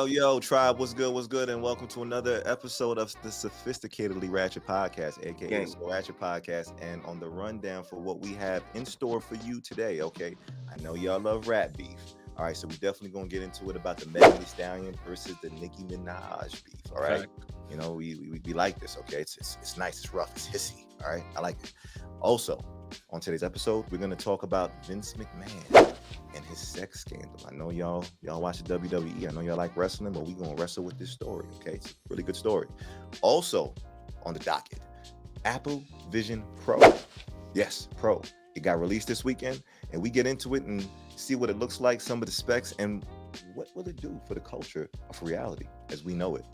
Yo, tribe, what's good? What's good? And welcome to another episode of the Sophisticatedly Ratchet Podcast, aka the Ratchet Podcast. And on the rundown for what we have in store for you today, okay? I know y'all love rap beef. All right, so we definitely gonna get into it about the Megan Thee Stallion versus the Nicki Minaj beef. All right, you know we like this. Okay, it's nice, it's rough, it's hissy. All right, I like it. Also, on today's episode, we're gonna talk about Vince McMahon and his sex scandal. I know y'all watch the WWE. I know y'all like wrestling, but we're gonna wrestle with this story. Okay, it's a really good story. Also, on the docket, Apple Vision Pro. Yes, Pro. It got released this weekend, and we get into it and see what it looks like, some of the specs, and what will it do for the culture of reality as we know it.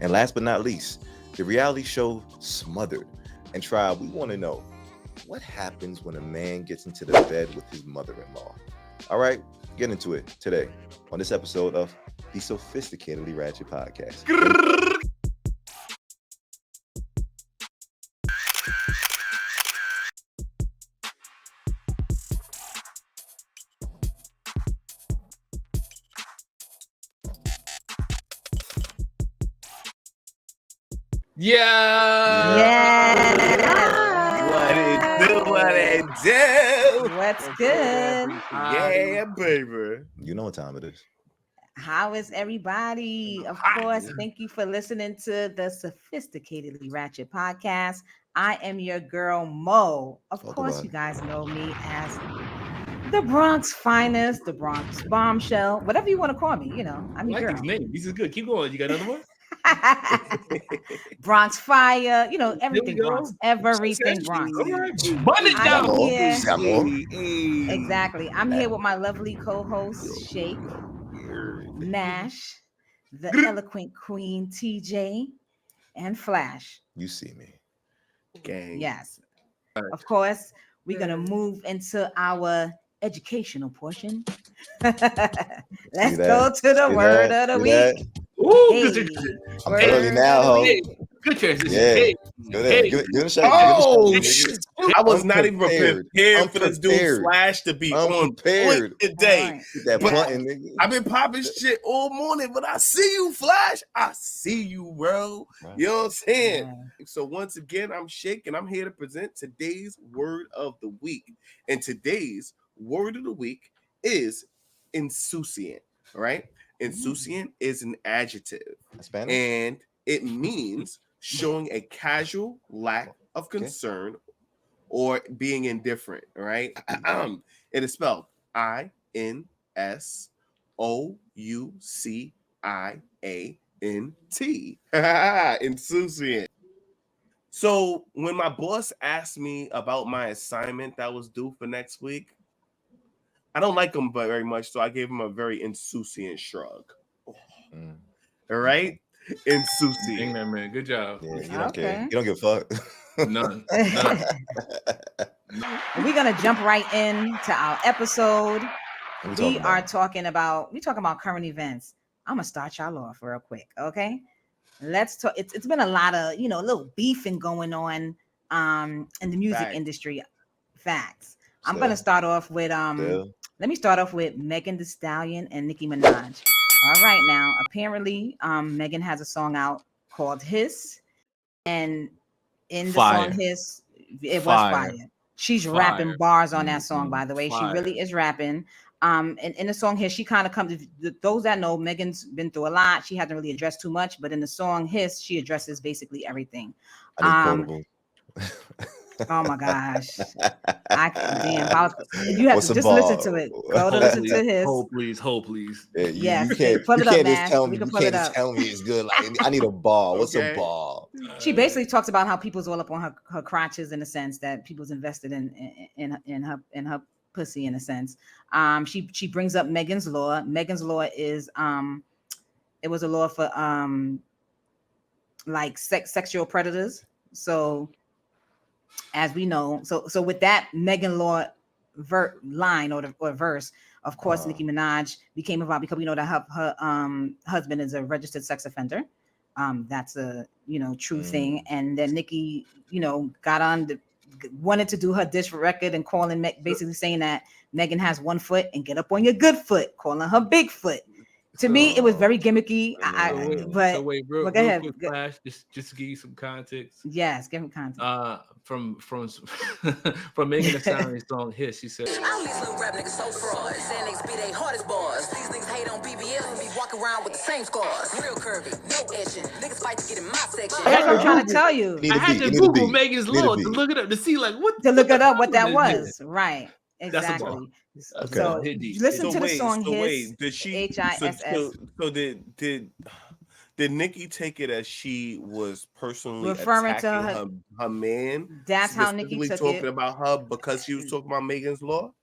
And last but not least, the reality show Smothered. And Tribe, we want to know what happens when a man gets into the bed with his mother-in-law. All right, get into it today on this episode of the Sophisticatedly Ratchet Podcast. What it do? What's good? Yeah, baby. You know what time it is. How is everybody? Of course, thank you for listening to the Sophisticatedly Ratchet Podcast. I am your girl, Mo. Of course, you guys know me as the Bronx finest, the Bronx bombshell, whatever you want to call me. You know, I'm your girl. These names. This is good. Keep going. You got another one? Bronx fire, you know, everything Bronx, everything Bronx. Button it down. Exactly. I'm here with my lovely co-host Shake, Nash, the eloquent queen TJ, and Flash. You see me. Gang. Yes. Of course, we're gonna move into our educational portion. Let's go to the word of the week. Ooh, good transition. I'm early now, ho. Good transition. Yeah. Give it a shake. I was not even prepared for this dude Flash to be on point today. That button, nigga. I've been popping shit all morning, but I see you, Flash. I see you, bro. Right. You know what I'm saying? Right. So once again, I'm Shake, and I'm here to present today's word of the week. And today's word of the week is insouciant, right? Insouciant is an adjective, and it means showing a casual lack of concern or being indifferent, right? It is spelled INSOUCIANT. Insouciant. So when my boss asked me about my assignment that was due for next week, I don't like him very much, so I gave him a very insouciant shrug. All right? Insouciant. Dang that, man. Good job. Yeah, you don't care. You don't give a fuck. None. We're gonna jump right into our episode. We talking about current events. I'm gonna start y'all off real quick, okay? Let's talk. It's been a lot of a little beefing going on in the music industry. Facts. I'm gonna start off with let me start off with Megan Thee Stallion and Nicki Minaj. All right, now apparently Megan has a song out called Hiss, and in the song Hiss, it was fire. She's rapping bars on that song, by the way. She really is rapping. And in the song Hiss, she kind of comes to those that know Megan's been through a lot. She hasn't really addressed too much, but in the song Hiss, she addresses basically everything. Oh my gosh! You have to just listen to it. Go to listen to his. Hold please. Yeah, you can't just tell me. You can't just tell me it's good. Like I need a ball. What's a ball? She basically talks about how people's all up on her crotches in a sense that people's invested in her pussy in a sense. She brings up Megan's Law. Megan's Law is it was a law for like sexual predators. So as we know, so with that Megan Law line or verse, of course, Nicki Minaj became involved because we know that her husband is a registered sex offender. That's a true thing. And then Nicki, got on wanted to do her diss record and basically saying that Megan has one foot and get up on your good foot, calling her big foot. To me, it was very gimmicky. So wait, real go ahead. quick, Flash, just to give you some context. Yes, give him context. From Megan Thee Stallion song "Hit," she said, "All these little rap niggas so fraud. Saying niggas be they hardest bars. These niggas hate on BBL and be walking around with the same scars. Real curvy, no etching. Niggas fight to get in my section." That's what I'm trying to tell you. I had to Google Megan's Law to look it up to see what that was. Right. Exactly. Okay. So listen to the song "His." Did she? HISS. So did Nicki take it as she was personally referring attacking to her man? That's how Nicki took talking it. about her because she was talking about Megan's Law.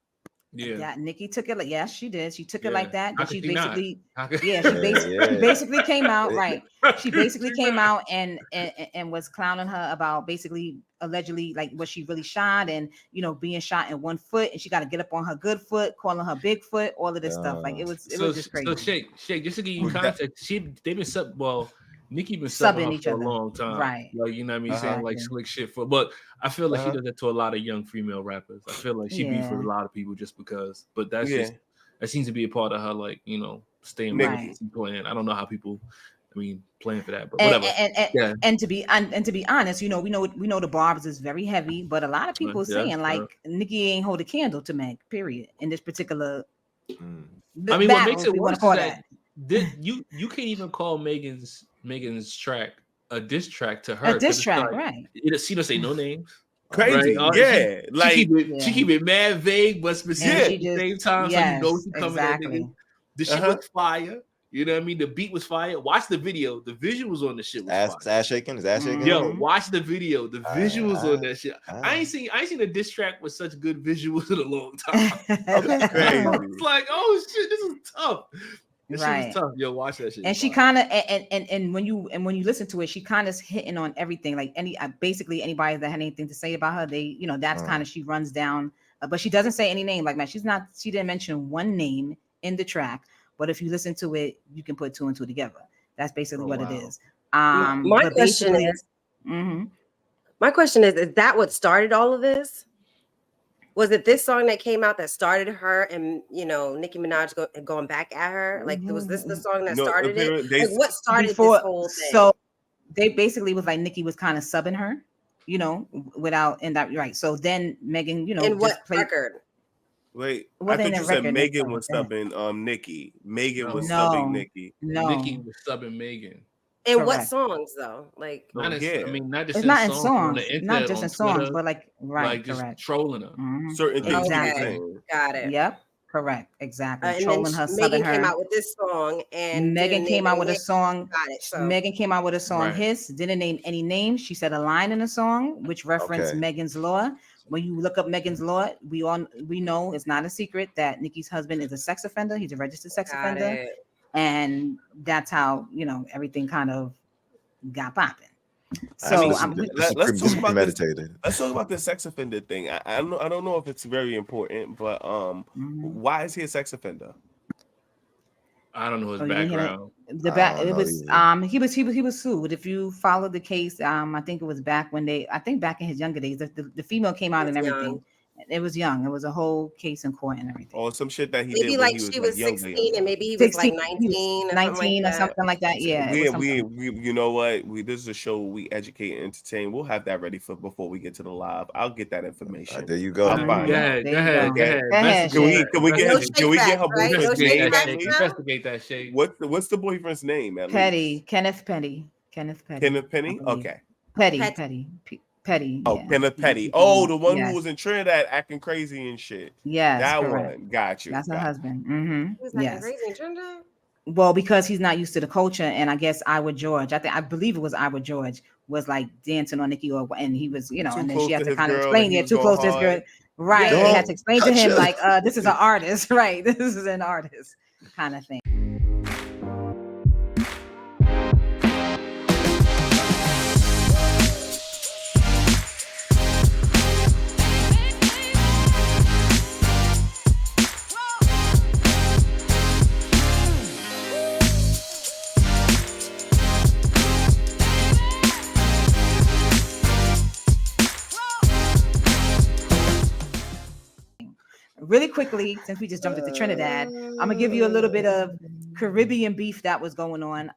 Yeah, Nicki took it. Yes, she did. She took it like that. How But she could she basically, not? she basically came out right. She basically came out and was clowning her about basically allegedly like what she really shot and being shot in one foot and she got to get up on her good foot, calling her big foot, all of this stuff. Like it was just crazy. So Shake, just to give you context, they've been Nicki been subbing each other for a long time, right? Like you know what I mean, saying like slick shit but I feel like she does that to a lot of young female rappers. I feel like she beef with a lot of people just because, but that's just that seems to be a part of her, like staying playing. I don't know how people, playing for that, but whatever. And to be honest, we know the barbs is very heavy, but a lot of people saying like Nicki ain't hold a candle to Meg. Period. In this particular, what makes it worse is that you can't even call Megan's track a diss track to her. A diss track, right? She don't say no names. Crazy, right? She keep it mad vague but specific at the same time, so she's coming at niggas. The shit was fire. You know what I mean? The beat was fire. Watch the video. The visuals on the shit was fire. Ass shaking? Is ass shaking? Yo, watch the video. The visuals on that shit. I ain't seen a diss track with such good visuals in a long time. That's crazy. It's like, oh shit, this is tough. This shit is tough. Yo, watch that shit. And she kind of and when you listen to it, she kind of hitting on everything. Like basically anybody that had anything to say about her, they that's kind of she runs down. But she doesn't say any name. Like man, she didn't mention one name in the track. But if you listen to it, you can put two and two together. That's basically what it is. My question is that what started all of this? Was it this song that came out that started her and Nicki Minaj going back at her? Like was this the song that started it? Like, what started this whole thing? So they basically was like Nicki was kind of subbing her, without and that right. So then Megan, in what record? Wait, I thought you said Megan was subbing Nicki. Megan was subbing Nicki. No, Nicki was subbing Megan. And what songs though? Like, not just it's not in songs, not just in songs, but like just trolling her. Mm-hmm. Certain things. Okay, got it. Yep, correct, exactly. And trolling her, Megan came out with this song, and Megan came out with a song. Got it. So. Megan came out with a song. His didn't name any names. She said a line in the song which referenced Megan's Law. When you look up Megan's Law, we know it's not a secret that Nicki's husband is a sex offender. He's a registered sex offender. And that's how, everything kind of got popping. So let's talk about the sex offender thing. I don't know if it's very important, but why is he a sex offender? I don't know his background. He was sued. If you follow the case, I think it was back back in his younger days, the female came out and everything. Young. It was young. It was a whole case in court and everything. Oh, some shit that he maybe did. Like she was 16 and maybe he was 16, like 19 or something like that. Yeah. We you know what? This is a show we educate and entertain. We'll have that ready before we get to the live. I'll get that information. There you go. Go ahead. Can we get her boyfriend's name? Investigate that shit. What's the boyfriend's name? Kenneth Petty. Okay. Petty. Oh, Kenneth Petty. Oh, the one who was in Trinidad acting crazy and shit. Yeah, that one. Got you. That's her husband. He was acting crazy in Trinidad? Well, because he's not used to the culture, and I guess Iowa George. I believe it was Iowa George was like dancing on Nicki, and he was, and then she had to kind of explain too close to his girl. Right. They had to explain to him like, this is an artist, right? This is an artist kind of thing. Really quickly, since we just jumped into Trinidad, I'm gonna give you a little bit of Caribbean beef that was going on.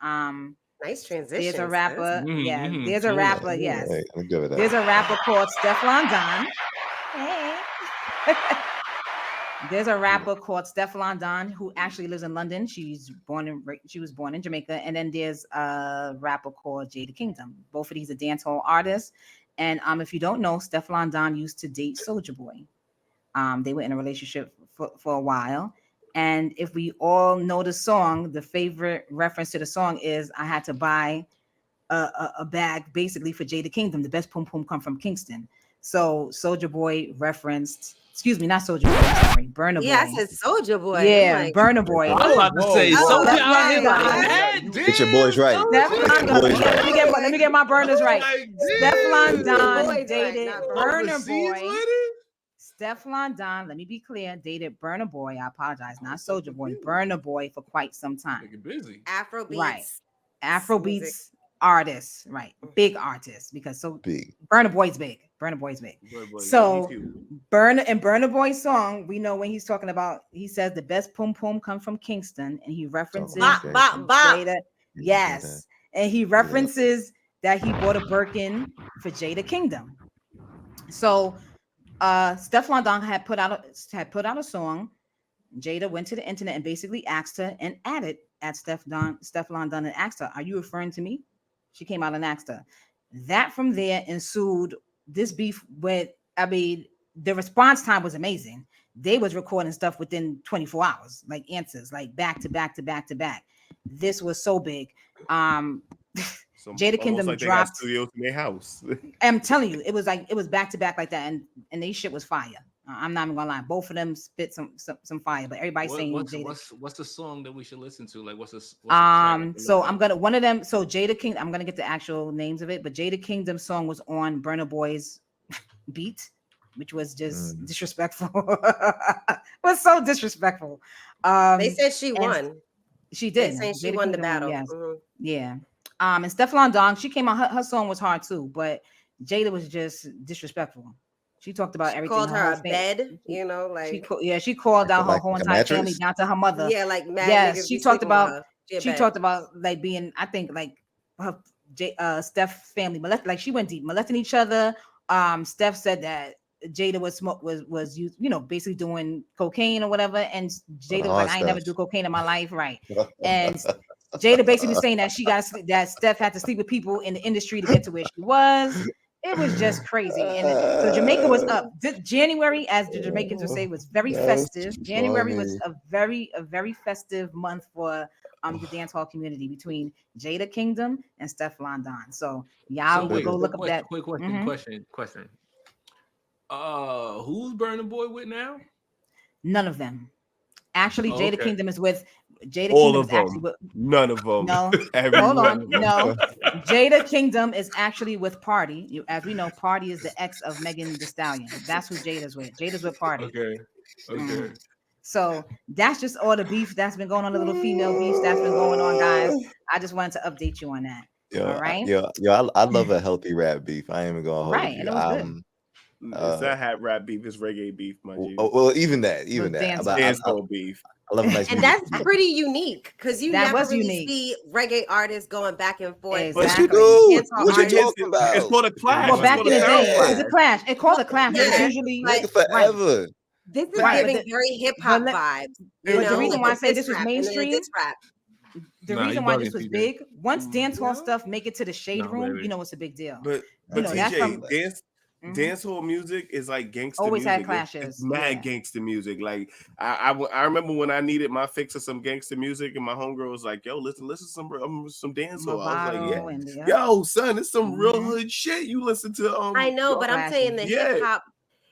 Nice transition. There's a rapper. Mm-hmm. There's a rapper. Yeah, Yes. I'm good with that. There's a rapper called Stefflon Don. Hey. There's a rapper called Steflon Don who actually lives in London. She was born in Jamaica. And then there's a rapper called Jada Kingdom. Both of these are dancehall artists. And if you don't know, Steflon Don used to date Soulja Boy. They were in a relationship for a while. And if we all know the song, the favorite reference to the song is I had to buy a bag basically for Jada Kingdom. The best pum pum come from Kingston. So Soulja Boy referenced, excuse me, not Soulja Boy, I'm sorry, Burna Boy. Yeah, I said Soulja Boy. Yeah, like, Burna Boy. I was about to say Soulja out here like, get your boys right. Let me get my burners right. Stefflon Don dated right, Burna Boy. Stefflon Don, let me be clear, dated Burna Boy. I apologize, not Soulja Boy. Burna Boy for quite some time. Busy. Afrobeats. Right. Afrobeats artists, right? Big artists, because big. Burna Boy's big. So Burna Boy's song, we know when he's talking about, he says the best pum pum come from Kingston, and he references Jada. Yes, and he references that he bought a Birkin for Jada Kingdom. So Stefflon Don had put out a song. Jada went to the internet and basically asked her and added at Stefflon Don and asked her, "Are you referring to me?" She came out and asked her. That from there ensued this beef with, the response time was amazing. They was recording stuff within 24 hours, like answers, like back to back to back to back. This was so big. Jada Kingdom like dropped studios in their house. I'm telling you, it was back to back like that, and they shit was fire. I'm not even gonna lie, both of them spit some fire, but everybody's saying what's the song that we should listen to? Like what's so I'm gonna one of them. So Jada King, I'm gonna get the actual names of it, but Jada Kingdom's song was on Burna Boy's beat, which was just disrespectful. It was so disrespectful. They said she won. She did. They saying she won the battle. Yes. Mm-hmm. Yeah. And Stefflon Don, she came out. Her song was hard too, but Jada was just disrespectful. She talked about everything. Called her a bed, like she called out her whole entire family down to her mother. Yeah, like yes, she talked about like being, I think like her Steph family molested, like she went deep, molesting each other. Steph said that Jada was basically doing cocaine or whatever, and Jada was like, I ain't never do cocaine in my life, right? And Jada basically saying that that Steph had to sleep with people in the industry to get to where she was. It was just crazy. And so Jamaica was up. January, as the Jamaicans would say, was very festive. January was a very festive month for the dance hall community between Jada Kingdom and Stefflon Don. So y'all will go look up that. Quick question. Who's Burna Boy with now? None of them. Actually, Jada Kingdom is with Jada all Kingdom of them. None of them. No, hold on. No, Jada Kingdom is actually with Party. As we know, Party is the ex of Megan Thee Stallion. That's who Jada's with. Jada's with Party. Okay. So that's just all the beef that's been going on, the little female beef that's been going on, guys. I just wanted to update you on that. All right. I love a healthy rap beef. I ain't even gonna hold you. And it was good. It's not hat rap beef, it's reggae beef, my G. Well, even that. Dancehall beef. I love a nice and that's pretty unique because you never really see reggae artists going back and forth. Exactly. But you do. What you talking about? It's called a clash. Well, back in the day, it was a clash. It called a clash. Yeah. It's usually like forever. This is giving very hip hop vibes. The reason why I say this was mainstream. The reason why this was big, once dancehall stuff make it to the shade room, baby. You know it's a big deal. But TJ, that's from dancehall music is like gangster always music. Had clashes. It's mad gangster music. Like I remember when I needed my fix of some gangster music, and my homegirl was like, "Yo, listen to some dancehall." I was like, "Yeah, yo, son, it's some real hood shit." You listen to I know, but I'm saying the hip hop.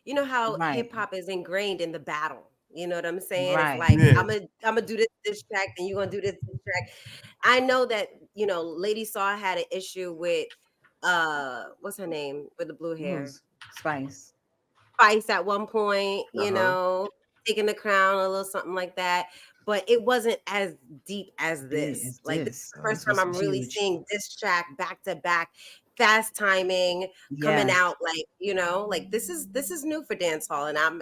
You know how Right. hip hop is ingrained in the battle. You know what I'm saying? Right. It's like I'm gonna do this track, and you're gonna do this track. I know that Lady Saw had an issue with what's her name with the blue hair? Spice at one point, taking the crown, a little something like that. But it wasn't as deep as this. This is the first time I'm really seeing this track back to back. fast timing coming out, like, you know, like this is new for dancehall, and I'm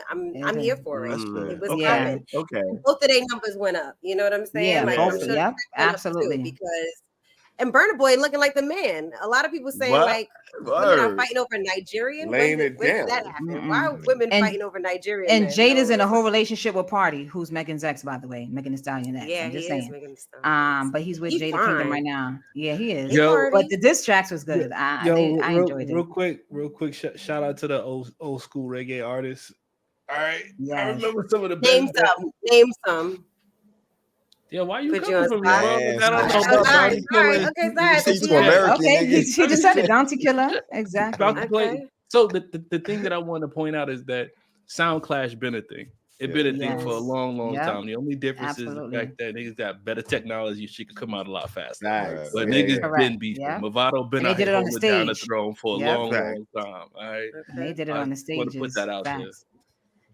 here for it. It was coming. Okay. And both of their numbers went up. You know what I'm saying? Yeah, like, both, I'm sure absolutely. Because and Burna Boy looking like the man. A lot of people saying like women are fighting over Nigerian. When did that happen? Why are women fighting over Nigerian? And Jada's in a whole relationship with Party, who's Megan's ex, by the way, Megan Thee Stallion ex. Yeah, I'm just he saying. is Megan Thee Stallion. But he's with Jada Kingdom right now. Yeah, he is. Yo, but the diss tracks was good. I enjoyed it. Real quick, shout out to the old school reggae artists. All right, yes. I remember some of the name some. Yeah, why you Put coming from me? Okay, he just said it. Bounty Killer. Exactly. So the thing that I want to point out is that Sound Clash been a thing. It been a thing for a long time. The only difference is the fact that niggas got better technology. She could come out a lot faster. Nice. But niggas been beefing. Movado been out here holding down the throne for a long time. All right. And they did it on the stage. Want to put that out there.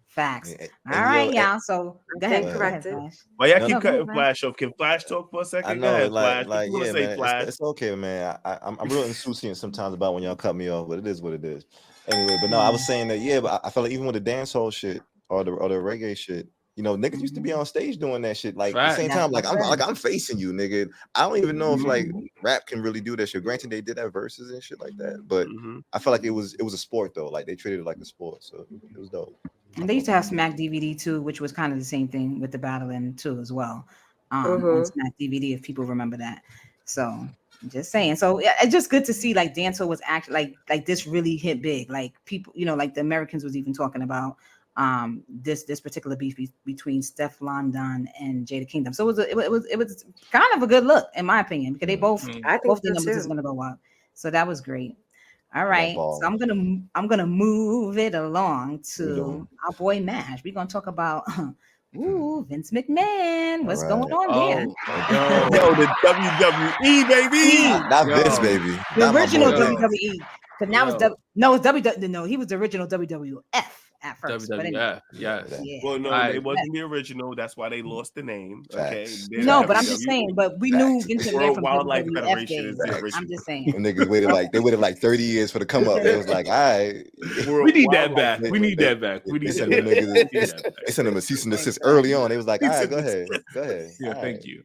Facts. All right, y'all. So go ahead. Correct it. Well, y'all keep cutting Flash off. Can Flash talk for a second? I know, Flash. Man, it's okay, man. I'm real insouciant sometimes about when y'all cut me off, but it is what it is. Anyway, but no, I was saying that, but I feel like even with the dancehall shit or the reggae shit, you know, niggas used to be on stage doing that shit. Like at the same time, I'm facing you, nigga. I don't even know if like rap can really do that shit. Granted, they did have verses and shit like that, but I feel like it was a sport though. Like they treated it like a sport, so it was dope. And they used to have Smack DVD too, which was kind of the same thing with the battling too as well. On Smack DVD, if people remember that. So just saying. So it's just good to see like dancehall was actually like this really hit big. Like people, you know, like the Americans was even talking about this particular beef between Stefflon and Jada Kingdom. So it was kind of a good look in my opinion, because they both the numbers is gonna go up. So that was great. All right, so I'm gonna move it along to our boy Mash. We're gonna talk about Vince McMahon. What's going on there? Yo, the WWE baby, not Vince baby, the original WWE. Because now it's WWE. No, he was the original WWF. At first, WWF, Well, no, it wasn't the original. That's why they lost the name. Okay. No, but I'm just saying. But we knew Vince McMahon from Wildlife Federation is the original. I'm just saying. When niggas waited like 30 years for the come up. It was like, all right, we need that back. We need that back. We need that back. They sent him a cease and desist early on. They was like, all right, go ahead. Yeah, thank you.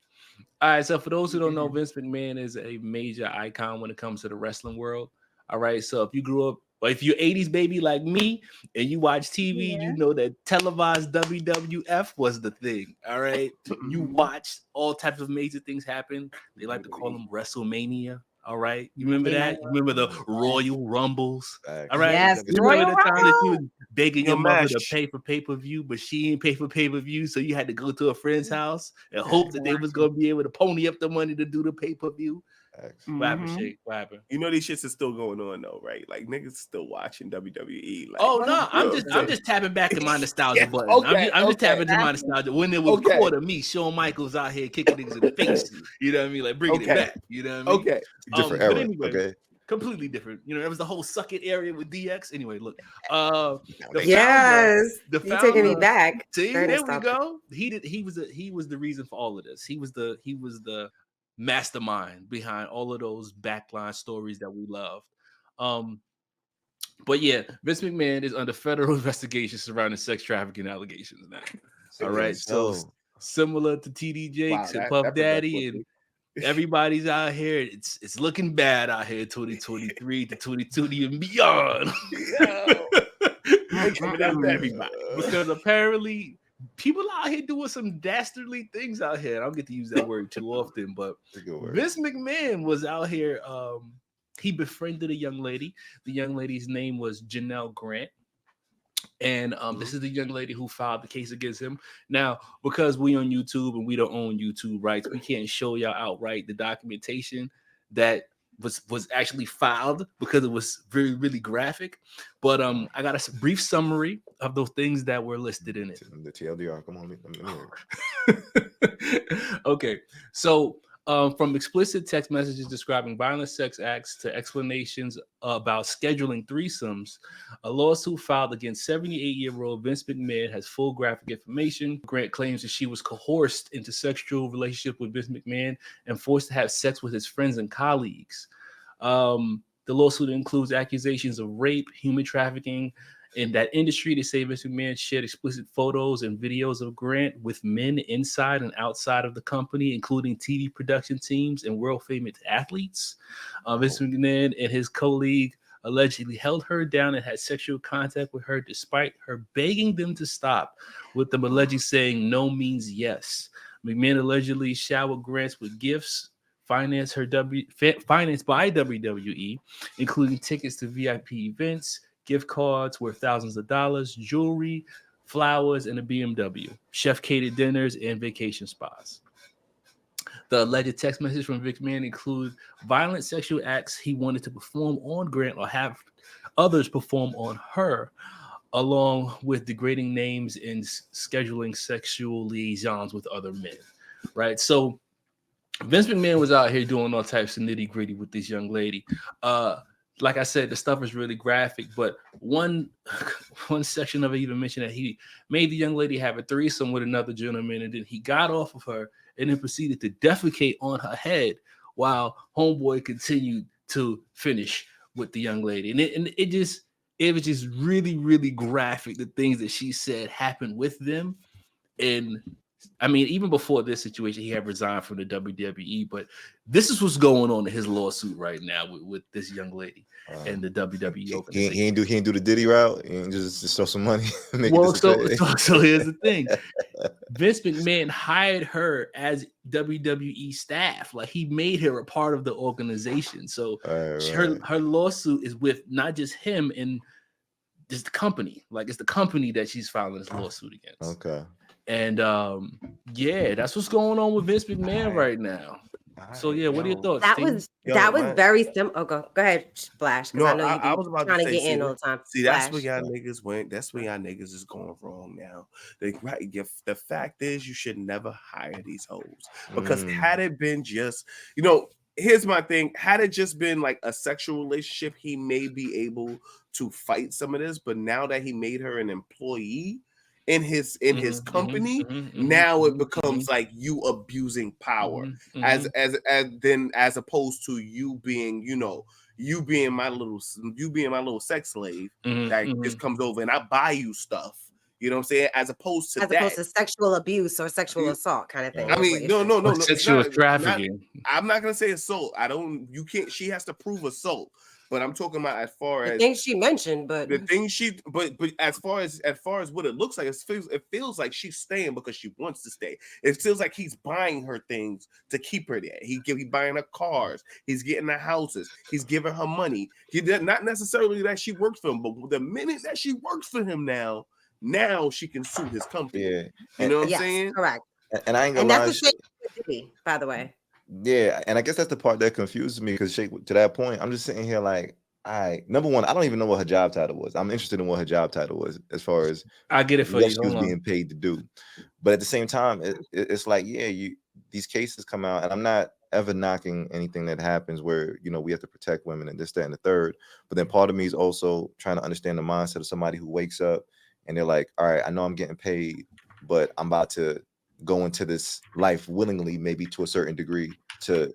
All right, so for those who don't know, Vince McMahon is a major icon when it comes to the wrestling world. All right, so if you grew up, or if you're 80s baby like me and you watch TV, you know that televised WWF was the thing. All right. You watched all types of major things happen. They like to call them WrestleMania. All right. You remember that? You remember the Royal Rumbles? All right. Yes. You remember the time that you was begging your mother to pay for pay-per-view, but she ain't pay for pay-per-view, so you had to go to a friend's house and hope that they was gonna be able to pony up the money to do the pay-per-view. What happened, Shake? What happened? You know these shits are still going on though, right? Like niggas still watching WWE. Like, oh no, I'm just tapping back in my nostalgia button. I'm just tapping to my nostalgia. When it was quarter me, Shawn Michaels out here kicking niggas in the face. You know what I mean? Like bringing it back. You know what I mean? Okay. Different era. Anyway, completely different. You know, it was the whole suck it area with DX. Anyway, look. You're taking me back. See, there we go. He was the reason for all of this. He was the mastermind behind all of those backline stories that we loved. But yeah, Vince McMahon is under federal investigation surrounding sex trafficking allegations now. All right, so similar to TD Jakes and Puff Daddy and everybody's out here. It's looking bad out here, 2023 to 2020 and beyond. Everybody, because apparently people out here doing some dastardly things out here. I don't get to use that word too often, but Vince McMahon was out here. He befriended a young lady. The young lady's name was Janelle Grant. And this is the young lady who filed the case against him. Now, because we on YouTube and we don't own YouTube rights, we can't show y'all outright the documentation that was actually filed because it was really graphic. But I got a brief summary of those things that were listed in it. The TLDR, come on, let me Okay, so from explicit text messages describing violent sex acts to explanations about scheduling threesomes, a lawsuit filed against 78-year-old Vince McMahon has full graphic information. Grant claims that she was coerced into sexual relationship with Vince McMahon and forced to have sex with his friends and colleagues. The lawsuit includes accusations of rape, human trafficking. In that industry, they say Vince McMahon shared explicit photos and videos of Grant with men inside and outside of the company, including TV production teams and world-famous athletes. Vince McMahon and his colleague allegedly held her down and had sexual contact with her despite her begging them to stop, with them allegedly saying no means yes. McMahon allegedly showered Grant with gifts financed by WWE, including tickets to VIP events, gift cards worth thousands of dollars, jewelry, flowers, and a BMW, chef-catered dinners, and vacation spas. The alleged text message from McMahon include violent sexual acts he wanted to perform on Grant or have others perform on her, along with degrading names and scheduling sexual liaisons with other men. Right? So Vince McMahon was out here doing all types of nitty-gritty with this young lady. Like I said, the stuff is really graphic, but one section of it even mentioned that he made the young lady have a threesome with another gentleman, and then he got off of her and then proceeded to defecate on her head while homeboy continued to finish with the young lady. And it was just really, really graphic, the things that she said happened with them. And I mean, even before this situation, he had resigned from the WWE, but this is what's going on in his lawsuit right now with this young lady and the WWE organization. He ain't do the Diddy route. He ain't just throw some money. So here's the thing. Vince McMahon hired her as WWE staff. Like, he made her a part of the organization. So her lawsuit is with not just him and just the company. Like, it's the company that she's filing this lawsuit against. Okay. And that's what's going on with Vince McMahon right now. So what are your thoughts? That was very simple. Oh, go ahead, Flash. No, I know I was about trying to to get in all the time. See, that's where y'all niggas went. That's where y'all niggas is going wrong now. The fact is, you should never hire these hoes, because had it been just, here's my thing. Had it just been like a sexual relationship, he may be able to fight some of this. But now that he made her an employee in his company, now it becomes like you abusing power, as opposed to you being, you being my little sex slave that just comes over and I buy you stuff. You know what I'm saying? As opposed to sexual abuse or sexual assault kind of thing. I mean, no. Sexual trafficking. I'm not gonna say assault. You can't. She has to prove assault. But I'm talking about as far as the things she mentioned, but as far as what it looks like, it feels like she's staying because she wants to stay. It feels like he's buying her things to keep her there. He's buying her cars. He's getting her houses. He's giving her money. He did not necessarily that she worked for him, but the minute that she works for him now she can sue his company. Yeah. You know what I'm saying? Correct. And I ain't gonna lie. That's the same, by the way. Yeah, and I guess that's the part that confuses me, because to that point, I'm just sitting here like, number one, I don't even know what her job title was. I'm interested in what her job title was, as far as I get it for what she was being paid to do. But at the same time, it's like, these cases come out, and I'm not ever knocking anything that happens where we have to protect women and this, that, and the third. But then part of me is also trying to understand the mindset of somebody who wakes up and they're like, all right, I know I'm getting paid, but I'm about to go into this life willingly, maybe to a certain degree, to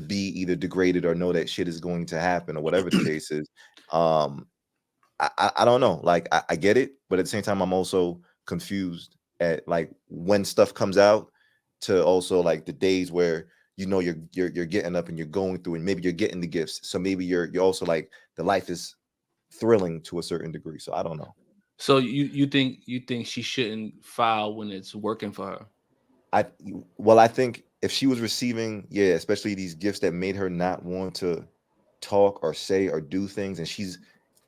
be either degraded or know that shit is going to happen or whatever the case is. I don't know. Like, I get it, but at the same time, I'm also confused at like when stuff comes out, to also like the days where you're getting up and you're going through, and maybe you're getting the gifts. So maybe you're also like, the life is thrilling to a certain degree. So I don't know. So you think she shouldn't file when it's working for her? I think if she was receiving, especially these gifts that made her not want to talk or say or do things, and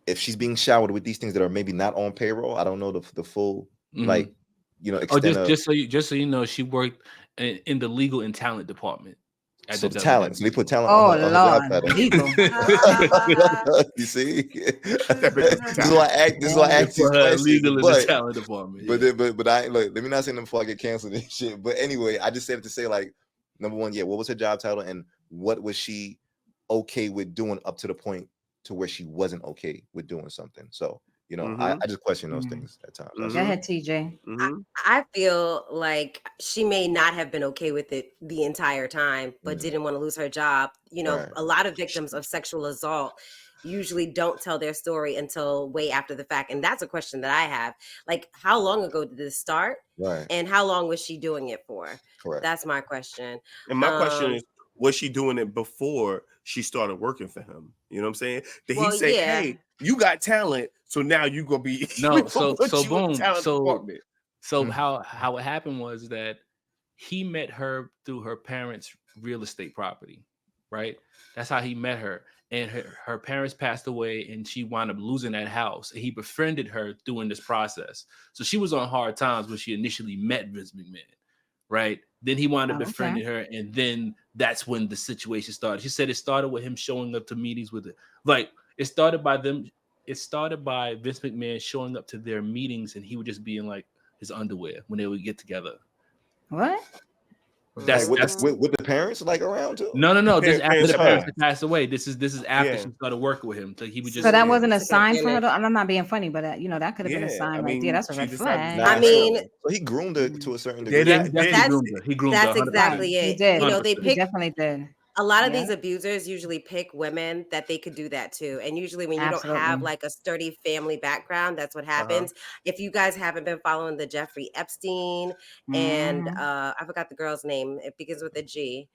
if she's being showered with these things that are maybe not on payroll, I don't know the full extent just so you know, she worked in the legal and talent department. So talent. So they put talent on the job title. You see? This is why I act these questions. Legal in the talent department. But I look, let me not say them before I get canceled and shit. But anyway, I just said it to say, like, number one, what was her job title, and what was she okay with doing up to the point to where she wasn't okay with doing something? So You know, I just question those things at times. Go ahead, TJ. I feel like she may not have been okay with it the entire time, but didn't want to lose her job. You know, a lot of victims of sexual assault usually don't tell their story until way after the fact. And that's a question that I have. Like, how long ago did this start? Right. And how long was she doing it for? Correct. That's my question. And my question is, was she doing it before she started working for him? You know what I'm saying? Did he say, hey, you got talent, so now you gonna be no, so boom. So how it happened was that he met her through her parents' real estate property, right? That's how he met her. And her parents passed away, and she wound up losing that house. And he befriended her during this process. So she was on hard times when she initially met Vince McMahon, right? Then he wound up befriending her, and then that's when the situation started. She said it started with him showing up to meetings with it. Like, it started by Vince McMahon showing up to their meetings, and he would just be in like his underwear when they would get together. What? That's with the parents like around too? No. This is after the parents had passed away. This is after she started working with him. So he would just. So that wasn't a sign for her. Though? I'm not being funny, but you know that could have been a sign right there. That's a red flag. I mean, so he groomed her to a certain degree. He groomed her. That's exactly it. He did. You know, they picked. He definitely did. A lot of these abusers usually pick women that they could do that to. And usually when you don't have like a sturdy family background, that's what happens. If you guys haven't been following the Jeffrey Epstein and I forgot the girl's name. It begins with a G.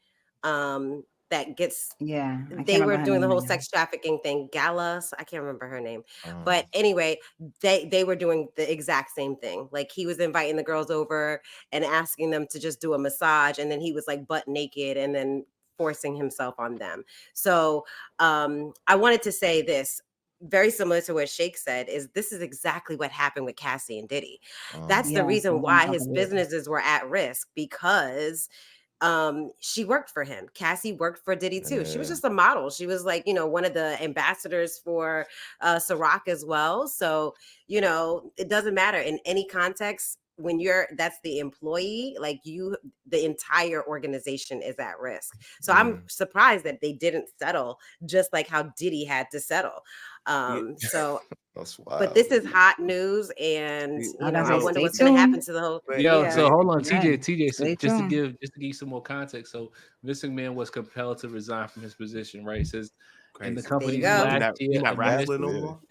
That gets they were doing the whole sex trafficking thing. Gallus, I can't remember her name. But anyway, they were doing the exact same thing. Like he was inviting the girls over and asking them to just do a massage, and then he was like butt naked and then forcing himself on them. So I wanted to say this, very similar to what Shake said, is this is exactly what happened with Cassie and Diddy. That's the reason why his businesses were at risk, because she worked for him. Cassie worked for Diddy too. She was just a model. She was like, you know, one of the ambassadors for Ciroc as well. So, you know, it doesn't matter in any context. When that's the employee, like the entire organization is at risk. So I'm surprised that they didn't settle, just like how Diddy had to settle. So that's wild. But this is hot news, and you know, I wonder what's going to happen to the whole thing. So hold on, TJ. So just to give you some more context. So Vince McMahon was compelled to resign from his position, right? It says and the company last year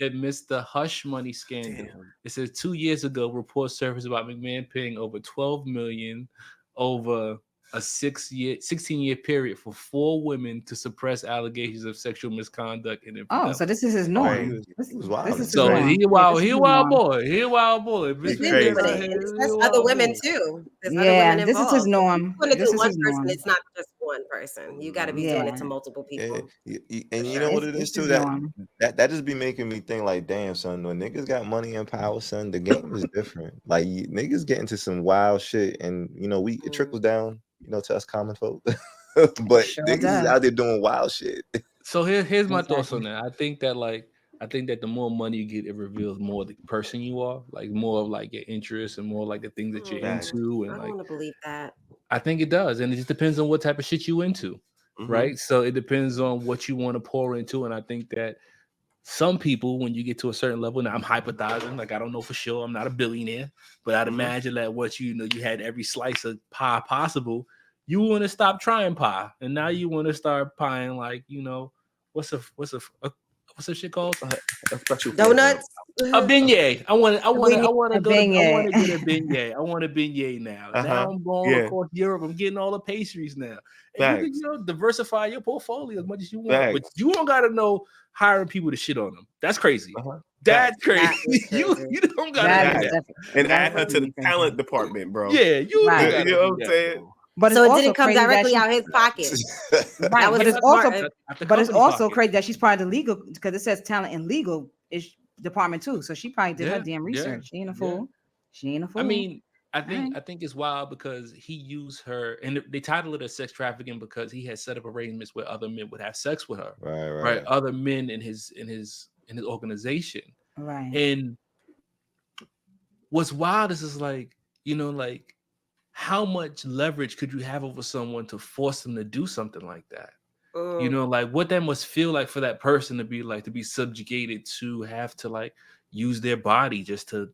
amidst the hush money scandal. It says 2 years ago, reports surfaced about McMahon paying over $12 million over a 16-year period for 4 women to suppress allegations of sexual misconduct and infidelity. Oh, so this is his norm. This is wild. He a wild boy. There's other women too. This is his norm. This is one person. It's not just one person. You got to be doing it to multiple people. And you know what it is too, that just be making me think like, damn, son, when niggas got money and power, son, the game is different. Like niggas get into some wild shit, and you know it trickles down, you know, to us common folk. But niggas is out there doing wild shit. So here's my thoughts on that. I think that the more money you get, it reveals more the person you are, like more of like your interests and more like the things that you're into. And I don't want to believe that. I think it does, and it just depends on what type of shit you into, right? So it depends on what you want to pour into, and I think that some people, when you get to a certain level, now I'm hypothesizing, like I don't know for sure, I'm not a billionaire, but I'd imagine that what you had every slice of pie possible, you want to stop trying pie, and now you want to start pieing like, you know, what's a shit called? A special donuts. A beignet. I want to get a beignet. I want a beignet now. Now I'm going across Europe. I'm getting all the pastries now. And you can, diversify your portfolio as much as you want, but you don't got to know hiring people to shit on them. That's crazy. That's crazy. You don't got to do that. And add her to the talent department, bro. Yeah, you know what I'm saying. But so it didn't come directly out his pocket. Right. But it's also crazy that she's part of the legal, because it says talent and legal department too. So she probably did her damn research. She ain't a fool. She ain't a fool. I mean, I think it's wild because he used her, and they titled it as sex trafficking because he had set up arrangements where other men would have sex with her. Right. Other men in his organization. Right. And what's wild is like, you know, like, how much leverage could you have over someone to force them to do something like that? You know, like what that must feel like for that person to be subjugated, to have to like use their body just to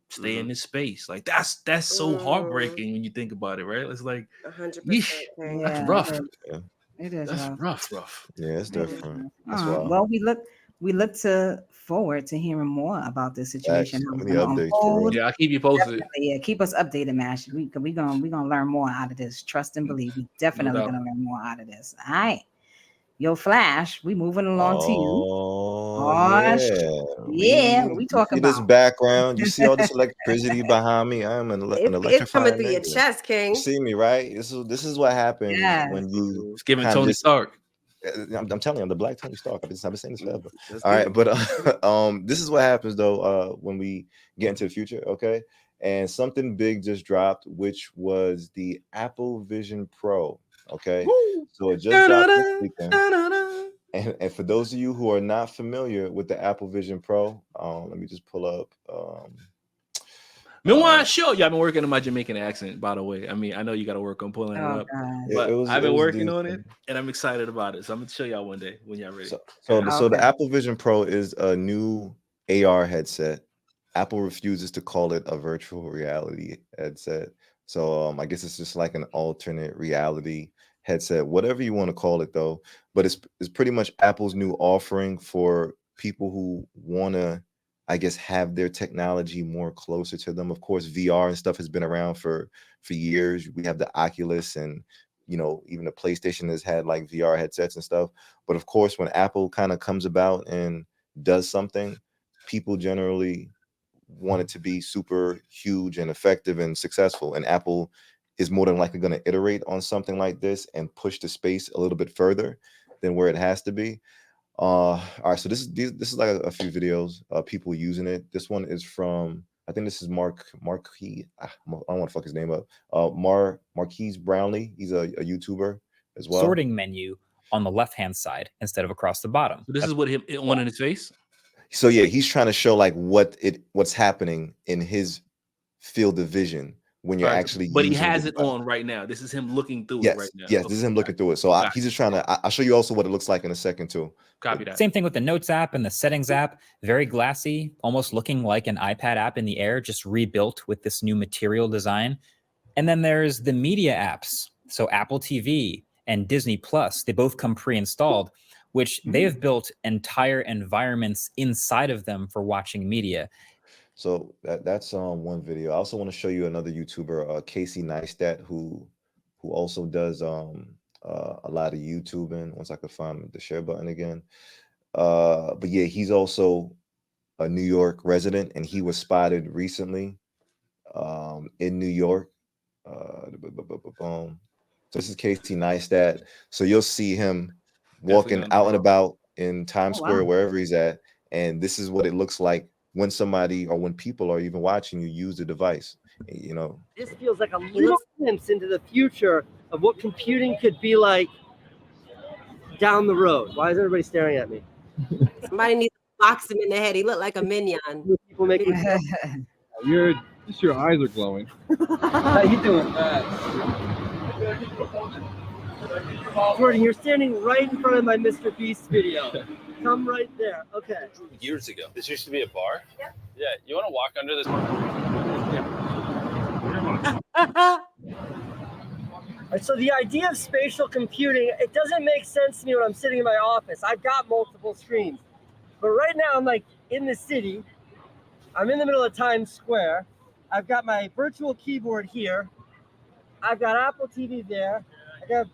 stay in this space. Like that's so heartbreaking when you think about it, right? It's like 100%. that's rough. It is that's rough. Yeah, it's different. Well, we look forward to hearing more about this situation. Yeah, I'll keep you posted. Definitely, yeah, keep us updated, Mash. We gonna learn more out of this. Trust and believe. We definitely gonna learn more out of this. All right. Yo, Flash, we moving along to you. We talking about this background. You see all this electricity behind me. I'm an electrifying. It's coming through your chest, King. You see me, right? This is what happens when you giving Tony Stark. I'm telling you, I'm the Black Tony Stark. I've been saying this forever. All right, but this is what happens though when we get into the future. Okay, and something big just dropped, which was the Apple Vision Pro. Okay, so it just dropped this weekend. And for those of you who are not familiar with the Apple Vision Pro, let me just pull up. Sure, y'all been working on my Jamaican accent, by the way. I mean, I know you got to work on pulling it up, but I've been working on it, and I'm excited about it. So I'm gonna show y'all one day when y'all ready. So the Apple Vision Pro is a new AR headset. Apple refuses to call it a virtual reality headset. So I guess it's just like an alternate reality headset, whatever you want to call it though. But it's pretty much Apple's new offering for people who want to, I guess, have their technology more closer to them. Of course, VR and stuff has been around for years. We have the Oculus, and even the PlayStation has had like VR headsets and stuff. But of course, when Apple kind of comes about and does something, people generally want it to be super huge and effective and successful. And Apple is more than likely going to iterate on something like this and push the space a little bit further than where it has to be. All right, so this is like a few videos of people using it. This one is from, I think this is Marquis. I don't want to fuck his name up. Marquise Brownlee. He's a YouTuber as well. Sorting menu on the left-hand side instead of across the bottom. So this is what it went in his face. So yeah, he's trying to show like what's happening in his field of vision when you're actually. But he has it on right now. This is him looking through it right now. Yes, this is him looking through it. So he's just trying to. I'll show you also what it looks like in a second too. Copy that. Same thing with the Notes app and the Settings app. Very glassy, almost looking like an iPad app in the air, just rebuilt with this new material design. And then there's the media apps. So Apple TV and Disney Plus, they both come pre-installed, which they have built entire environments inside of them for watching media. So that's one video. I also want to show you another YouTuber, Casey Neistat, who also does a lot of YouTubing. Once I could find the share button again. But yeah, he's also a New York resident, and he was spotted recently in New York. So this is Casey Neistat. So you'll see him walking out and about in Times Square, wherever he's at, and this is what it looks like when somebody or when people are even watching you use the device. This feels like a little glimpse into the future of what computing could be like down the road. Why is everybody staring at me? Somebody needs to box him in the head. He looked like a minion. People making your eyes are glowing. How you doing? Jordan, you're standing right in front of my Mr. Beast video. Come right there. Okay. Years ago. This used to be a bar? Yeah. Yeah. You want to walk under this? So the idea of spatial computing, it doesn't make sense to me when I'm sitting in my office. I've got multiple screens. But right now I'm like in the city. I'm in the middle of Times Square. I've got my virtual keyboard here. I've got Apple TV there. I got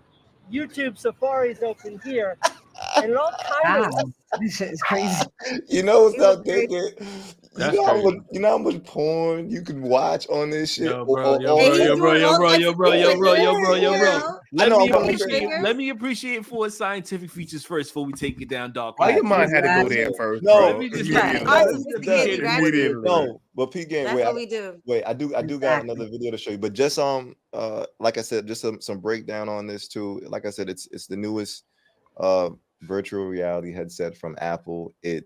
YouTube Safari's open here. And it all kind of this shit is crazy. You know what's up, thinking? You know how much porn you can watch on this shit? Yo, bro. Let me appreciate Ford's scientific features first before we take it down dark. Why your mind had to go there first? No, No, but P game. That's what we do. Wait, I do got another video to show you, but just like I said, just some breakdown on this too. Like I said, it's the newest virtual reality headset from Apple. It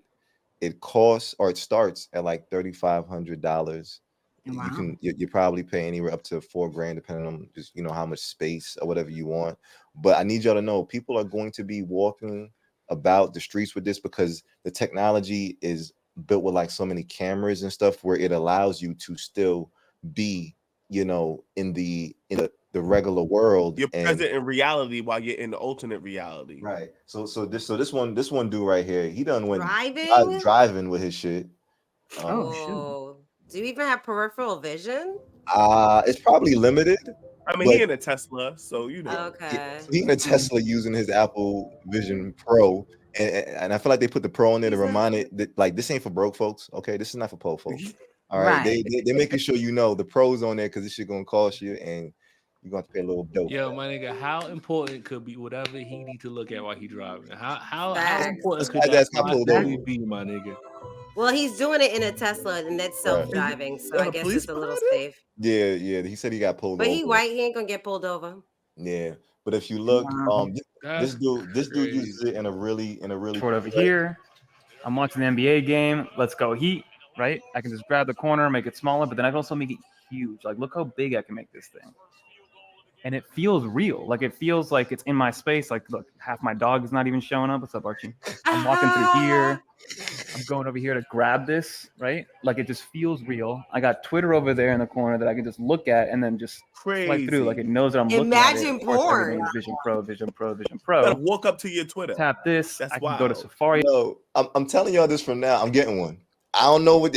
costs, or it starts at like $3,500. Wow. You probably pay anywhere up to $4,000 depending on just how much space or whatever you want. But I need y'all to know people are going to be walking about the streets with this because the technology is built with like so many cameras and stuff where it allows you to still be, you know, in the regular world. You're present in reality while you're in the alternate reality. Right. So this one dude right here, he done went driving with his shit. Shoot. Do you even have peripheral vision? It's probably limited. I mean, he in a Tesla, so you know. Okay. He in a Tesla using his Apple Vision Pro, and I feel like they put the Pro in there to remind it that like this ain't for broke folks. Okay, this is not for poor folks. All right, they're making sure you know the Pro's on there because this shit gonna cost you, and you're gonna have to pay a little dope. Yo, my nigga, how important could be whatever he need to look at while he driving? How important could that be, my nigga? Well, he's doing it in a Tesla, and that's self-driving, so I guess it's a little safe. Yeah. He said he got pulled over. But he white, he ain't gonna get pulled over. Yeah, but if you look, this dude uses it in a really short over here. I'm watching the NBA game. Let's go Heat, right? I can just grab the corner, make it smaller, but then I can also make it huge. Like, look how big I can make this thing. And it feels real. Like, it feels like it's in my space. Like, look, half my dog is not even showing up. What's up, Archie? I'm walking through here. I'm going over here to grab this, right? Like, it just feels real. I got Twitter over there in the corner that I can just look at and then just swipe through. Like, it knows that I'm looking at it. Imagine porn. Vision Pro. You gotta walk up to your Twitter. Tap this. That's I can wild. go to Safari. No, I'm telling y'all this from now. I'm getting one. I don't know if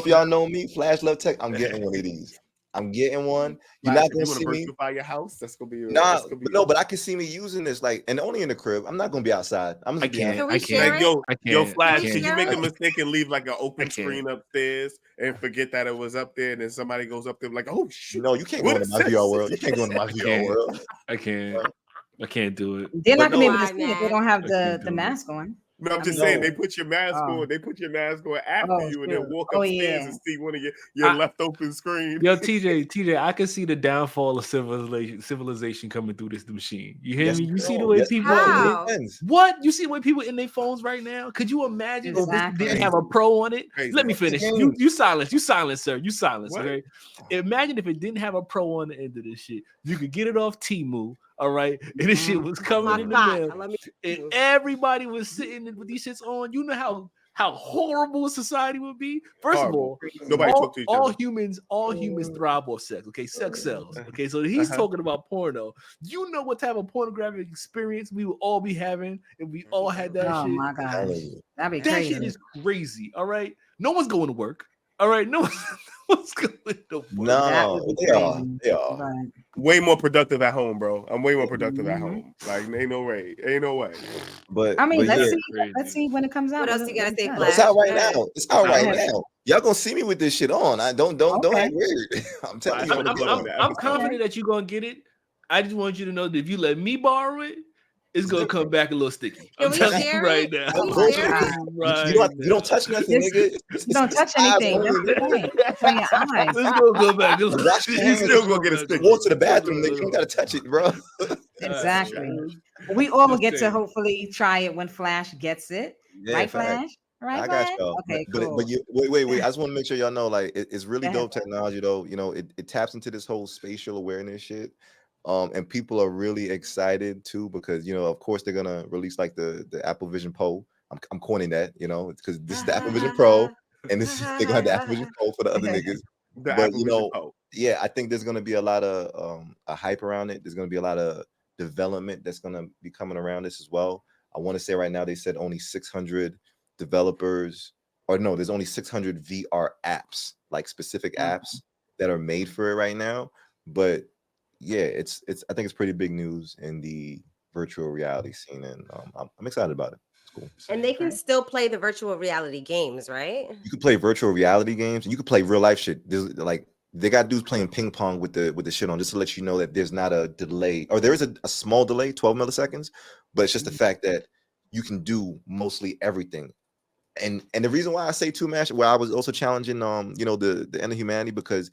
y'all know me. Flash Love Tech. I'm getting one of these. I'm getting one. You're not gonna see me by your house. That's gonna be but I can see me using this, like, and only in the crib. I'm not gonna be outside. I'm just I can't. Yo, Flash, can you make a mistake and leave like an open screen upstairs and forget that it was up there, and then somebody goes up there like, oh shit. No, you can't go into my VR world. You can't go into my VR world. I can't do it. They're not gonna be able to see if they don't have the mask on. No, I'm just saying they put your mask on. They put your mask on after you, and then walk upstairs and see one of your left open screen. Yo, TJ, I can see the downfall of civilization coming through this machine. You hear me? You see the way people what? You see the way people in their phones right now? Could you imagine if this didn't have a Pro on it? Let me finish. You silence, sir. You silence. Okay. Imagine if it didn't have a Pro on the end of this shit. You could get it off Temu. All right, and this shit was coming in the mail, and everybody was sitting with these shits on. You know how horrible society would be. First of all, all humans thrive off sex. Okay, sex sells. Okay, so he's talking about porno. You know what type of pornographic experience we will all be having if we all had that shit. Oh my god, that'd be crazy. That shit is crazy. All right, no one's going to work. All right, no one's going to work. No, they are. Way more productive at home, bro. I'm way more productive at home. Like, ain't no way. But I mean, let's see when it comes out. What else you gotta say? It's out right now. It's out right now. Y'all gonna see me with this shit on. I don't act weird. I'm telling you. I'm confident that you're gonna get it. I just want you to know that if you let me borrow it, it's gonna come back a little sticky. I'm telling you right now. You don't touch nothing, nigga. You don't touch anything. That's the point. It's on your eyes. It's gonna go back. He's still gonna get a sticky. Walk to the bathroom, nigga. You don't gotta touch it, bro. Exactly. We all get to hopefully try it when Flash gets it. Right, Flash? Right, I got y'all. Okay, cool. But wait. I just want to make sure y'all know, like, it's really dope technology, though. You know, it taps into this whole spatial awareness shit. And people are really excited too because, you know, of course they're gonna release like the Apple Vision Pro. I'm coining that, you know, because this is the Apple Vision Pro, and this they're gonna have the Apple Vision Pro for the other niggas. But you know, yeah, I think there's gonna be a lot of a hype around it. There's gonna be a lot of development that's gonna be coming around this as well. I want to say right now they said only 600 developers, or no, there's only 600 VR apps, like specific apps that are made for it right now, but yeah, it's I think it's pretty big news in the virtual reality scene, and I'm excited about it. It's cool. And they can still play the virtual reality games, right? You can play virtual reality games, and you can play real life shit. There's like they got dudes playing ping pong with the shit on, just to let you know that there's not a delay, or there is a small delay, 12 milliseconds, but it's just the fact that you can do mostly everything. And the reason why I say too, Mash, where I was also challenging you know, the end of humanity, because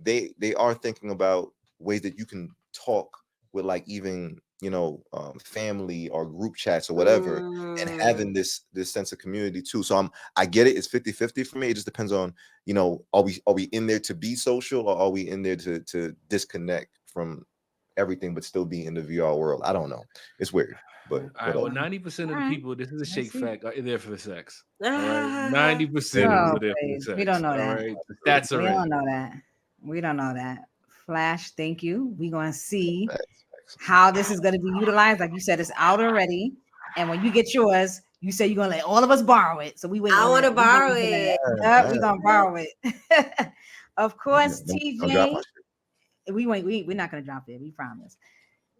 they are thinking about ways that you can talk with, like, even, you know, family or group chats or whatever, and having this sense of community too. So I get it. It's 50-50 for me. It just depends on, you know, are we in there to be social, or are we in there to disconnect from everything but still be in the VR world? I don't know. It's weird. But all right, well, 90% of the people, this is a shake fact, are there for the sex. All right, 90% of them are there for the sex. We don't know that. All right, that's we already. don't know that. We don't know that. Flash, thank you. We're going to see how this is going to be utilized. Like you said, it's out already. And when you get yours, you say you're going to let all of us borrow it. So I want to borrow it. We're going to borrow it. Of course, TJ. We're not going to drop it. We promise.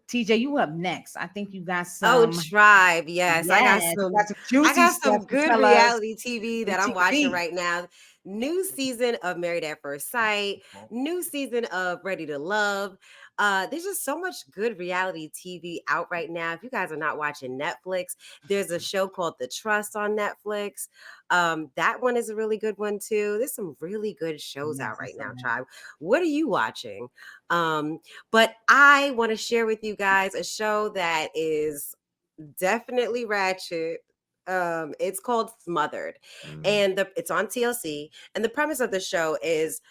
TJ, you up next. I think you got some. Oh, Tribe. Yes. I got some good reality TV that I'm watching right now. New season of Married at First Sight. New season of Ready to Love. There's just so much good reality TV out right now. If you guys are not watching Netflix, there's a show called The Trust on Netflix. That one is a really good one too. There's some really good shows out right now, Tribe. What are you watching? But I want to share with you guys a show that is definitely ratchet. It's called Smothered, and it's on TLC. And the premise of the show is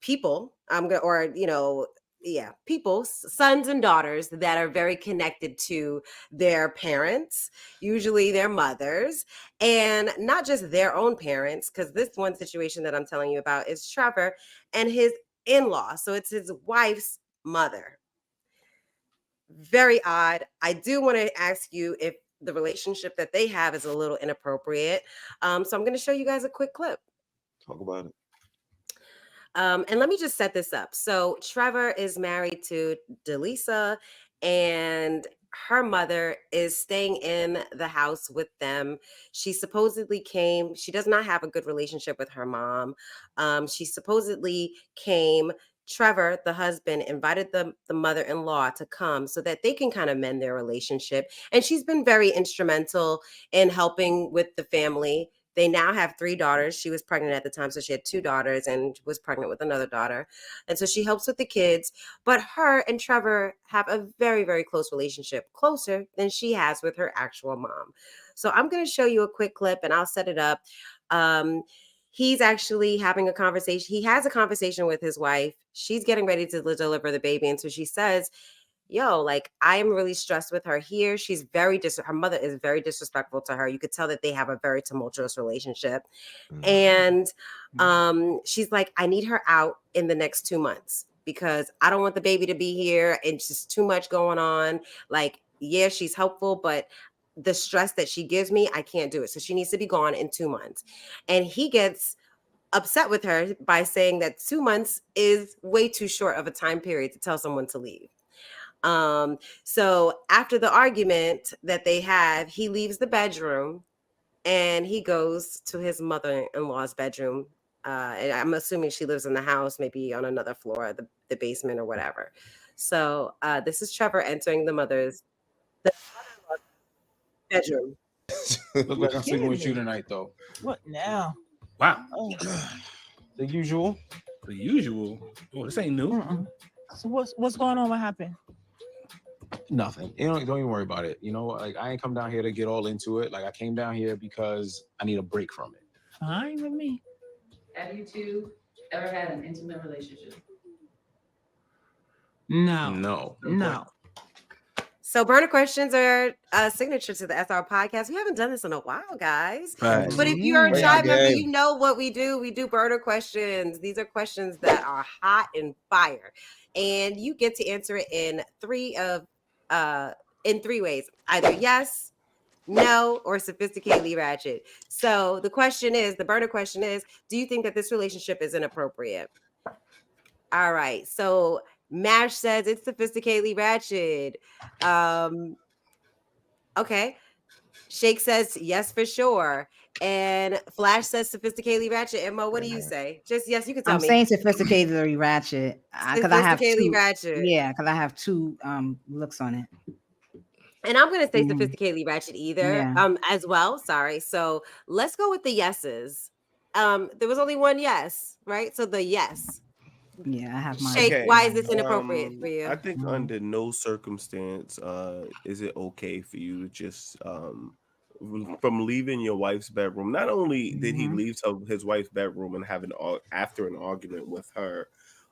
people, people, sons and daughters that are very connected to their parents, usually their mothers, and not just their own parents, because this one situation that I'm telling you about is Trevor and his in-law. So it's his wife's mother. Very odd. I do want to ask you if the relationship that they have is a little inappropriate. So I'm going to show you guys a quick clip. Talk about it. And let me just set this up. So Trevor is married to Delisa, and her mother is staying in the house with them. She supposedly came. She does not have a good relationship with her mom. She supposedly came. Trevor, the husband, invited the mother-in-law to come so that they can kind of mend their relationship. And she's been very instrumental in helping with the family. They now have 3 daughters. She was pregnant at the time, so she had 2 daughters and was pregnant with another daughter. And so she helps with the kids. But her and Trevor have a very, very close relationship, closer than she has with her actual mom. So I'm going to show you a quick clip, and I'll set it up. He's actually having a conversation. He has a conversation with his wife. She's getting ready to deliver the baby. And so she says, yo, like, I'm really stressed with her here. She's her mother is very disrespectful to her. You could tell that they have a very tumultuous relationship. And she's like, I need her out in the next 2 months because I don't want the baby to be here. It's just too much going on. Like, yeah, she's helpful, but the stress that she gives me, I can't do it. So she needs to be gone in 2 months. And he gets upset with her by saying that 2 months is way too short of a time period to tell someone to leave. So after the argument that they have, he leaves the bedroom and he goes to his mother-in-law's bedroom. And I'm assuming she lives in the house, maybe on another floor, the basement or whatever. So this is Trevor entering the mother-in-law's bedroom. Look like I'm sleeping with you tonight, though. What now? Wow. Oh. The usual. The usual. Oh, this ain't new. So what's going on? What happened? Nothing. Don't even worry about it. You know, like, I ain't come down here to get all into it. Like, I came down here because I need a break from it. Fine with me. Have you two ever had an intimate relationship? No. So burner questions are a signature to the SR podcast. We haven't done this in a while, guys. Right. But if you're a tribe member, you know what we do. We do burner questions. These are questions that are hot and fire. And you get to answer it in three ways. Either yes, no, or sophisticatedly ratchet. So the burner question is, do you think that this relationship is inappropriate? All right. So Mash says it's sophisticatedly ratchet. Okay. Shake says yes for sure. And Flash says sophisticatedly ratchet. Emma, what do you say? Just yes, you can tell me. I'm saying sophisticatedly ratchet because I have two. Ratchet. Yeah, because I have 2 looks on it. And I'm gonna say sophisticatedly ratchet as well. Sorry. So let's go with the yeses. There was only one yes, right? So the yes. Yeah, I have mine. Shake, why is this inappropriate for you? I think under no circumstance is it okay for you to just from leaving your wife's bedroom. Not only did he leave his wife's bedroom and have after an argument with her,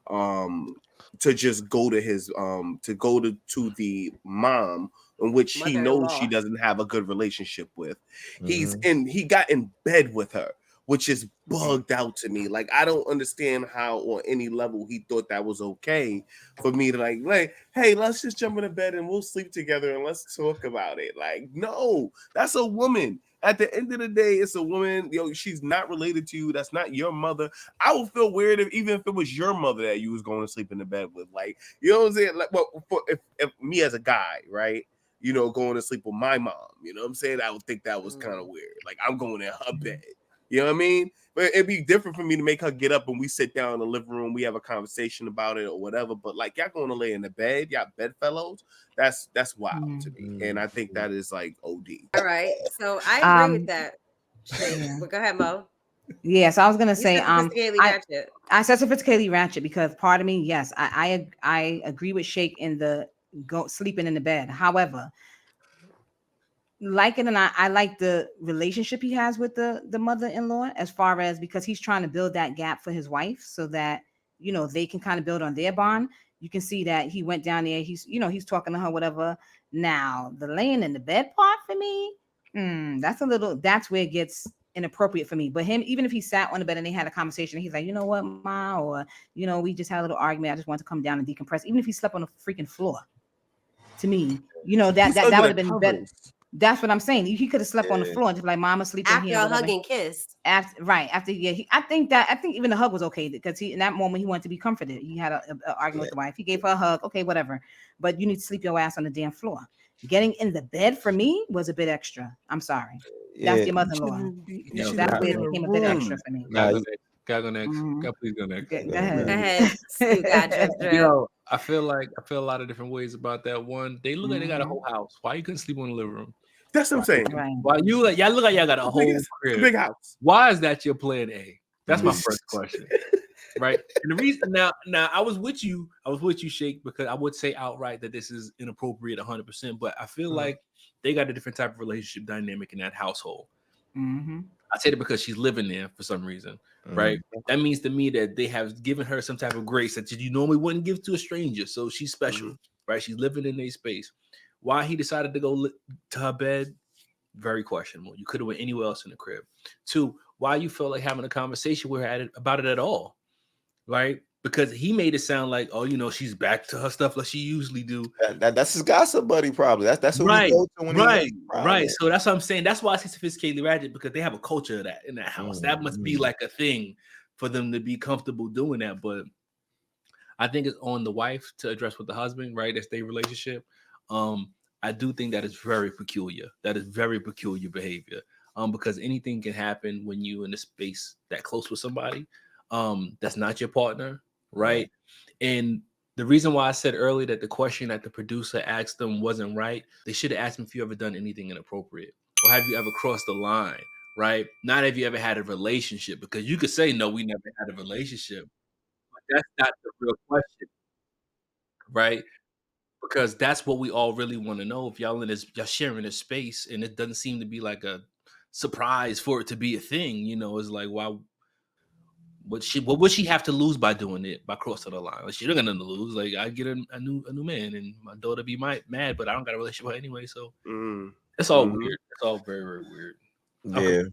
to just go to his to the mom in which he knows she doesn't have a good relationship with. He got in bed with her, which is bugged out to me. Like, I don't understand how on any level he thought that was okay for me to like, hey, let's just jump into bed and we'll sleep together and let's talk about it. Like, no, that's a woman. At the end of the day, it's a woman. She's not related to you. That's not your mother. I would feel weird even if it was your mother that you was going to sleep in the bed with. Like, you know what I'm saying? Like, well, if me as a guy, right? Going to sleep with my mom. You know what I'm saying? I would think that was kind of weird. Like, I'm going in her bed. You know what I mean? But it'd be different for me to make her get up and we sit down in the living room, we have a conversation about it or whatever. But like, y'all going to lay in the bed, y'all bedfellows, that's wild to me. And I think that is like OD. All right. So I agree with that. But go ahead, Mo. Yes, I was gonna say I said sophisticatedly ratchet because part of me, yes, I agree with Shake in the sleeping in the bed. However, I like the relationship he has with the mother-in-law, as far as because he's trying to build that gap for his wife so that they can kind of build on their bond. You can see that he went down there, he's talking to her, whatever. Now the laying in the bed part for me, that's where it gets inappropriate for me. But him, even if he sat on the bed and they had a conversation, he's like, you know what, Ma, or we just had a little argument, I just want to come down and decompress. Even if he slept on the freaking floor, to me, that would have been better. That's what I'm saying. He could have slept on the floor and just like, Mama, sleeping after here. After a hug and kiss. After I think even the hug was okay because in that moment he wanted to be comforted. He had an argument with the wife. He gave her a hug. Okay, whatever. But you need to sleep your ass on the damn floor. Getting in the bed for me was a bit extra. I'm sorry. That's your mother-in-law. That's where it became a bit extra for me. Gotta go next. Please go next. Go ahead. I feel a lot of different ways about that one. They look like they got a whole house. Why you couldn't sleep in the living room? That's what I'm saying. Right. Why y'all look like y'all got a whole crib? Big house. Why is that your plan A? That's my first question. Right. And the reason now I was with you, Shake, because I would say outright that this is inappropriate 100%, but I feel like they got a different type of relationship dynamic in that household. I say that because she's living there for some reason, right? That means to me that they have given her some type of grace that you normally wouldn't give to a stranger. So she's special, right? She's living in their space. Why he decided to go to her bed, very questionable. You could have went anywhere else in the crib. 2, why you felt like having a conversation with her about it at all, right? Because he made it sound like, she's back to her stuff like she usually do. That's his gossip buddy, probably. That's who right, he goes to when right. So that's what I'm saying. That's why I say sophisticatedly ratchet, because they have a culture of that in that house. That must be like a thing for them to be comfortable doing that. But I think it's on the wife to address with the husband, right? That's their relationship. I do think that is very peculiar. That is very peculiar behavior. Because anything can happen when you in a space that close with somebody. That's not your partner, right? And the reason why I said earlier that the question that the producer asked them wasn't right, they should have asked him if you ever done anything inappropriate, or have you ever crossed the line, right? Not have you ever had a relationship, because you could say no, we never had a relationship, but that's not the real question, right? Because that's what we all really want to know. If y'all sharing a space and it doesn't seem to be like a surprise for it to be a thing, it's like, why? What would she have to lose by doing it, by crossing the line? Like, she doesn't to lose. Like, I get a new man and my daughter be mad, but I don't got a relationship with her anyway. So it's all weird. It's all very, very weird. Okay.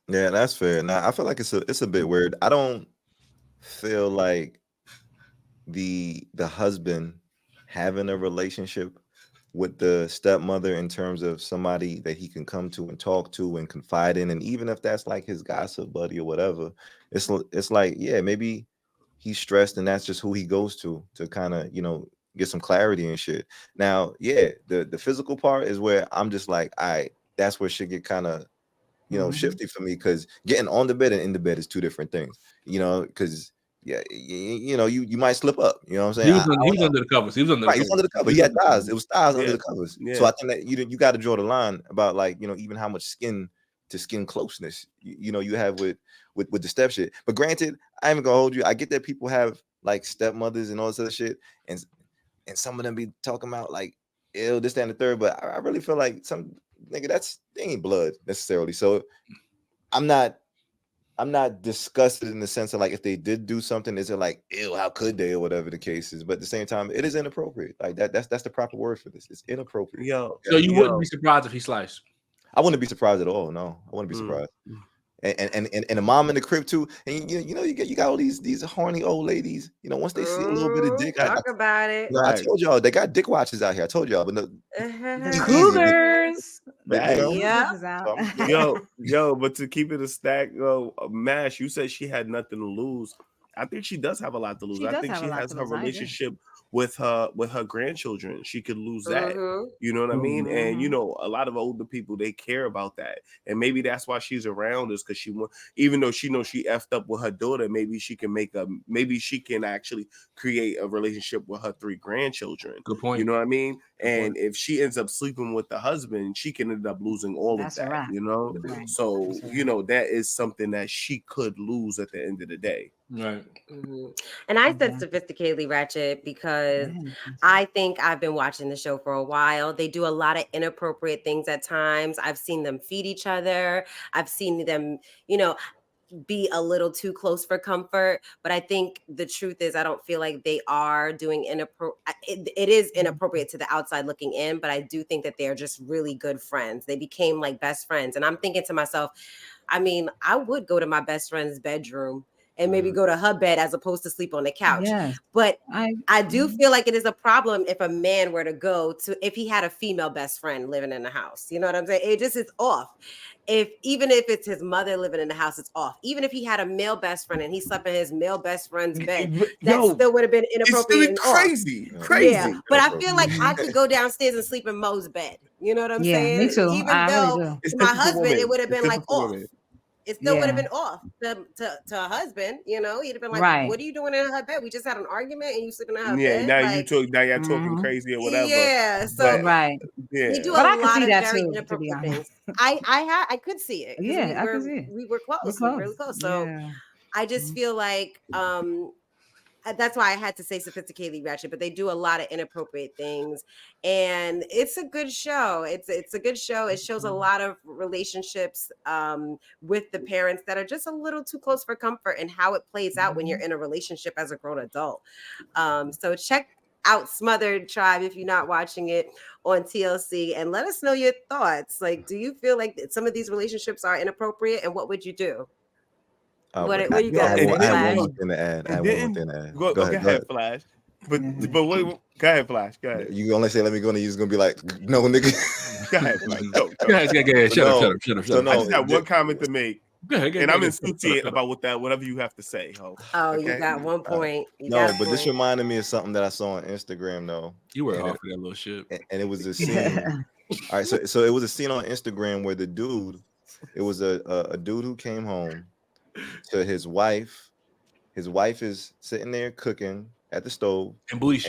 Yeah, that's fair. Now I feel like it's a bit weird. I don't feel like the husband having a relationship with the stepmother in terms of somebody that he can come to and talk to and confide in, and even if that's like his gossip buddy or whatever, it's like, yeah, maybe he's stressed and that's just who he goes to kind of get some clarity and shit. Now, yeah, the physical part is where I'm just like, that's where shit get kind of shifty for me, because getting on the bed and in the bed is two different things, because you might slip up. You know what I'm saying? He was under the covers. He was under the covers. He had thighs. It was thighs under the covers. Yeah. So I think that you got to draw the line about, like, even how much skin to skin closeness you have with the step shit. But granted, I ain't even gonna hold you. I get that people have like stepmothers and all this other shit, and some of them be talking about like, ew, this, that, and the third. But I really feel like some nigga, they ain't blood necessarily. So I'm not not disgusted in the sense of like if they did do something, is it like ew, how could they, or whatever the case is. But at the same time, it is inappropriate. Like that's the proper word for this. It's inappropriate. Yo, so you wouldn't be surprised if he sliced? I wouldn't be surprised at all. No, I wouldn't be surprised. And a mom in the crib too. And you got all these horny old ladies. You know, once they see a little bit of dick, talk about it. I told y'all they got dick watchers out here. I told y'all, but no, cougars. Yo, but to keep it a stack, Mash, you said she had nothing to lose. I think she does have a lot to lose. I think she has her relationship with her grandchildren. She could lose that. You know what I mean? And a lot of older people, they care about that. And maybe that's why she's around us, because she want, even though she knows she effed up with her daughter, maybe she can actually create a relationship with her 3 grandchildren. Good point. You know what I mean? And if she ends up sleeping with the husband, she can end up losing all of that. Right. So that is something that she could lose at the end of the day. Right. And I said sophisticatedly ratchet because I think I've been watching the show for a while. They do a lot of inappropriate things at times. I've seen them feed each other. I've seen them, be a little too close for comfort. But I think the truth is, I don't feel like they are doing inappropriate. It is inappropriate to the outside looking in, but I do think that they're just really good friends. They became like best friends. And I'm thinking to myself, I mean, I would go to my best friend's bedroom and maybe go to her bed as opposed to sleep on the couch. Yes. But I do feel like it is a problem if a man were to go to, if he had a female best friend living in the house. You know what I'm saying? It just is off. Even if it's his mother living in the house, it's off. Even if he had a male best friend and he slept in his male best friend's bed, that still would have been inappropriate. It's crazy. Yeah, but I feel like I could go downsters and sleep in Mo's bed. You know what I'm saying? Me too. Even though to my husband, it would have been like off. It still would have been off to a husband, He'd have been like, "What are you doing in her bed? We just had an argument, and you sleeping in her bed." Now you're talking crazy or whatever. Yeah, so we do a lot of very inappropriate things. I could see it. Yeah, I could see it. We were close. We were really close. So I just feel like that's why I had to say sophisticatedly ratchet, but they do a lot of inappropriate things, and it's a good show. It's a good show. It shows a lot of relationships with the parents that are just a little too close for comfort, and how it plays out when you're in a relationship as a grown adult. So check out Smothered, Tribe, if you're not watching it on TLC, and let us know your thoughts. Like, do you feel like some of these relationships are inappropriate, and what would you do? What you got? I have one more thing to add. Go ahead, Flash. But wait, go ahead, Flash. Go ahead. You only say let me go, and you're just gonna be like, no, nigga. Go ahead, Flash. Go ahead. Shut up. I just have one comment to make. And I'm insouciant about whatever you have to say, ho. Oh, okay? You got 1 point. This reminded me of something that I saw on Instagram, though. You were off for that little shit. And it was a scene. All right, so it was a scene on Instagram where it was a dude who came home to his wife. His wife is sitting there cooking at the stove in booty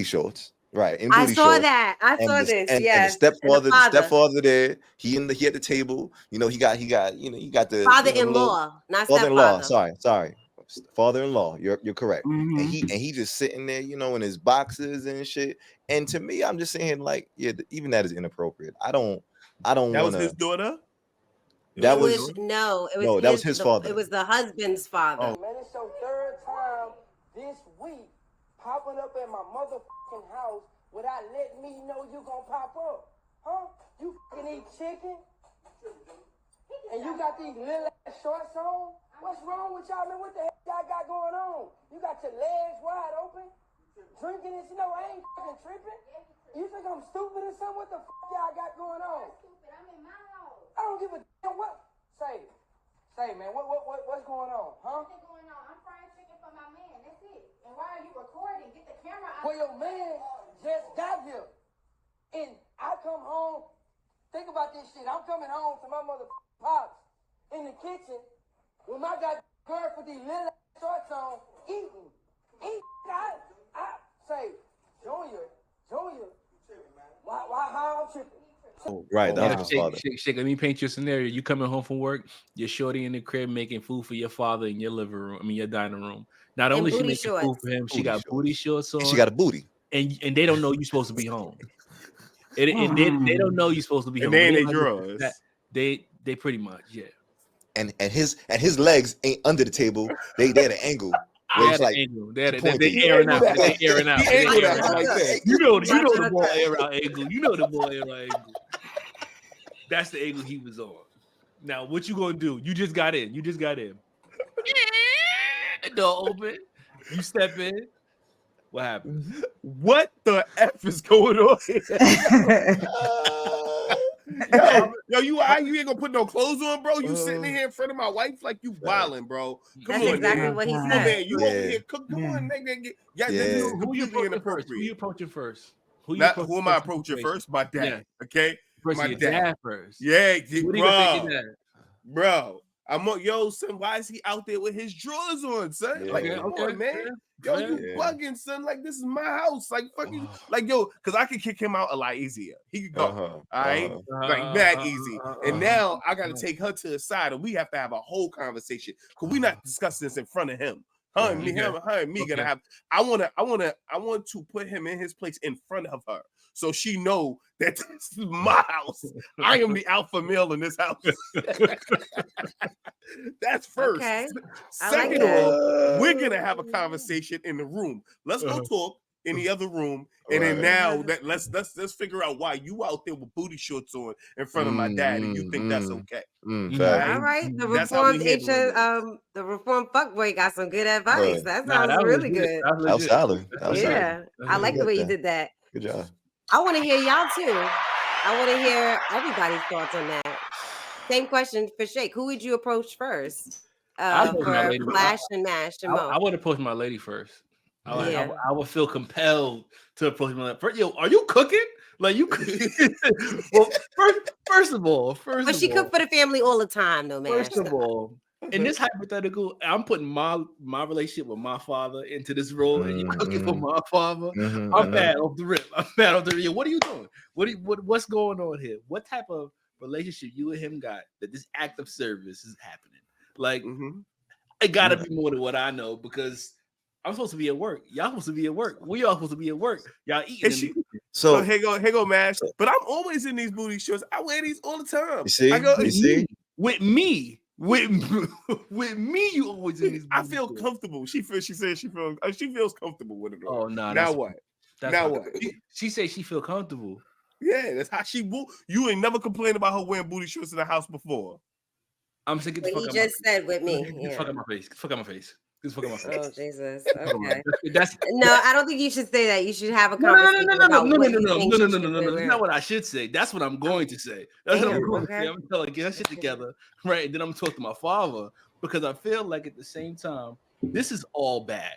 shorts. Right. I saw that. I saw this. Yes. And the stepfather there. He at the table. He got the father-in-law, not father-in-law. Sorry. Father-in-law. You're correct. Mm-hmm. And he just sitting there, in his boxes and shit. And to me, I'm just saying, like, even that is inappropriate. I don't That was his daughter? That was his father. It was the husband's father. Man, it's your 3rd time this week popping up at my motherfucking house without letting me know you gonna pop up. Huh? You fucking eat chicken? And you got these little ass shorts on? What's wrong with y'all, man? What the hell y'all got going on? You got your legs wide open? Drinking this? I ain't fucking tripping. You think I'm stupid or something? What the fuck y'all got going on? I'm in my house. I don't give a damn what. Say, man, what's going on, huh? What's going on? I'm frying chicken for my man. That's it. And why are you recording? Get the camera out. Well, your man just got here, and I come home. Think about this shit. I'm coming home to my motherfucking pops in the kitchen with my goddamn girl with these little shorts on, eating. I say, Junior, why how I'm tripping? Right, that was his father. Shake, let me paint you a scenario. You coming home from work, you're shorty in the crib making food for your father in your your dining room. Not only she making food for him, she got booty shorts on. She got a booty. And they don't know you're supposed to be home. And they don't know you're supposed to be home. And they ain't drawers. They pretty much, yeah. and his legs ain't under the table. They at an angle. Where it's like they airing out. They airing out. You know the ball air out angle. You know the ball air out angle. That's the angle he was on. Now, what you gonna do? You just got in. Door open. You step in. What happened? What the F is going on here? Yo, you ain't gonna put no clothes on, bro. You sitting in here in front of my wife like you wilding, bro. That's exactly what he said. Come on, man. You over here cook. Come on, nigga. This is completely inappropriate. Who you approaching first? Who am I approaching first? My dad. Okay. My dad first. Yeah, bro. Bro. I'm on, son. Why is he out there with his drawers on, son? Yeah. Like, come on, man. Yo, you bugging, son. Like, this is my house. Like, fucking, like, yo, because I could kick him out a lot easier. He could go, all right? Like, that easy. And now I got to take her to the side, and we have to have a whole conversation because we're not discussing this in front of him. Her and me gonna have. I want to put him in his place in front of her, so she know that this is my house. I am the alpha male in this house. That's first. Okay. Second of all, we're gonna have a conversation in the room. Let's go talk in the other room, and then now that let's figure out why you out there with booty shorts on in front of my dad, and you think that's okay. All right, the reformed fuckboy got some good advice. That sounds really good. That was solid. Yeah, I like the way you did that. Good job. I want to hear y'all too. I want to hear everybody's thoughts on that. Same question for Shake. Who would you approach first? For Flash and Mash and Mo. I would approach my lady first. I would feel compelled to approach my lady first. Yo, are you cooking? Like you well, first of all, but she cooked for the family all the time, though, man. First of all, in this hypothetical, I'm putting my relationship with my father into this role, and you cooking for my father. I'm bad off the rip. What are you doing? What's going on here? What type of relationship you and him got that this act of service is happening? Like, it gotta be more than what I know because I'm supposed to be at work. Y'all supposed to be at work. We all supposed to be at work. Y'all eating. So here go, Mash. But I'm always in these booty shorts. I wear these all the time. You see? You see? With me, you always in these. I feel comfortable. She says she feels comfortable with it. Oh no! Now what? She says she feel comfortable. Yeah, that's how she will. You ain't never complained about her wearing booty shorts in the house before. I'm sick of the fuck. He just said with me. Get fuck out my face. Fuck out my face. Oh Jesus! Okay. No, I don't think you should say that. You should have a conversation. No. That's not what I should say. That's what I'm going to say. That's what I'm going to say. I'm gonna tell her get that shit together, right? And then I'm gonna talk to my father because I feel like at the same time, this is all bad.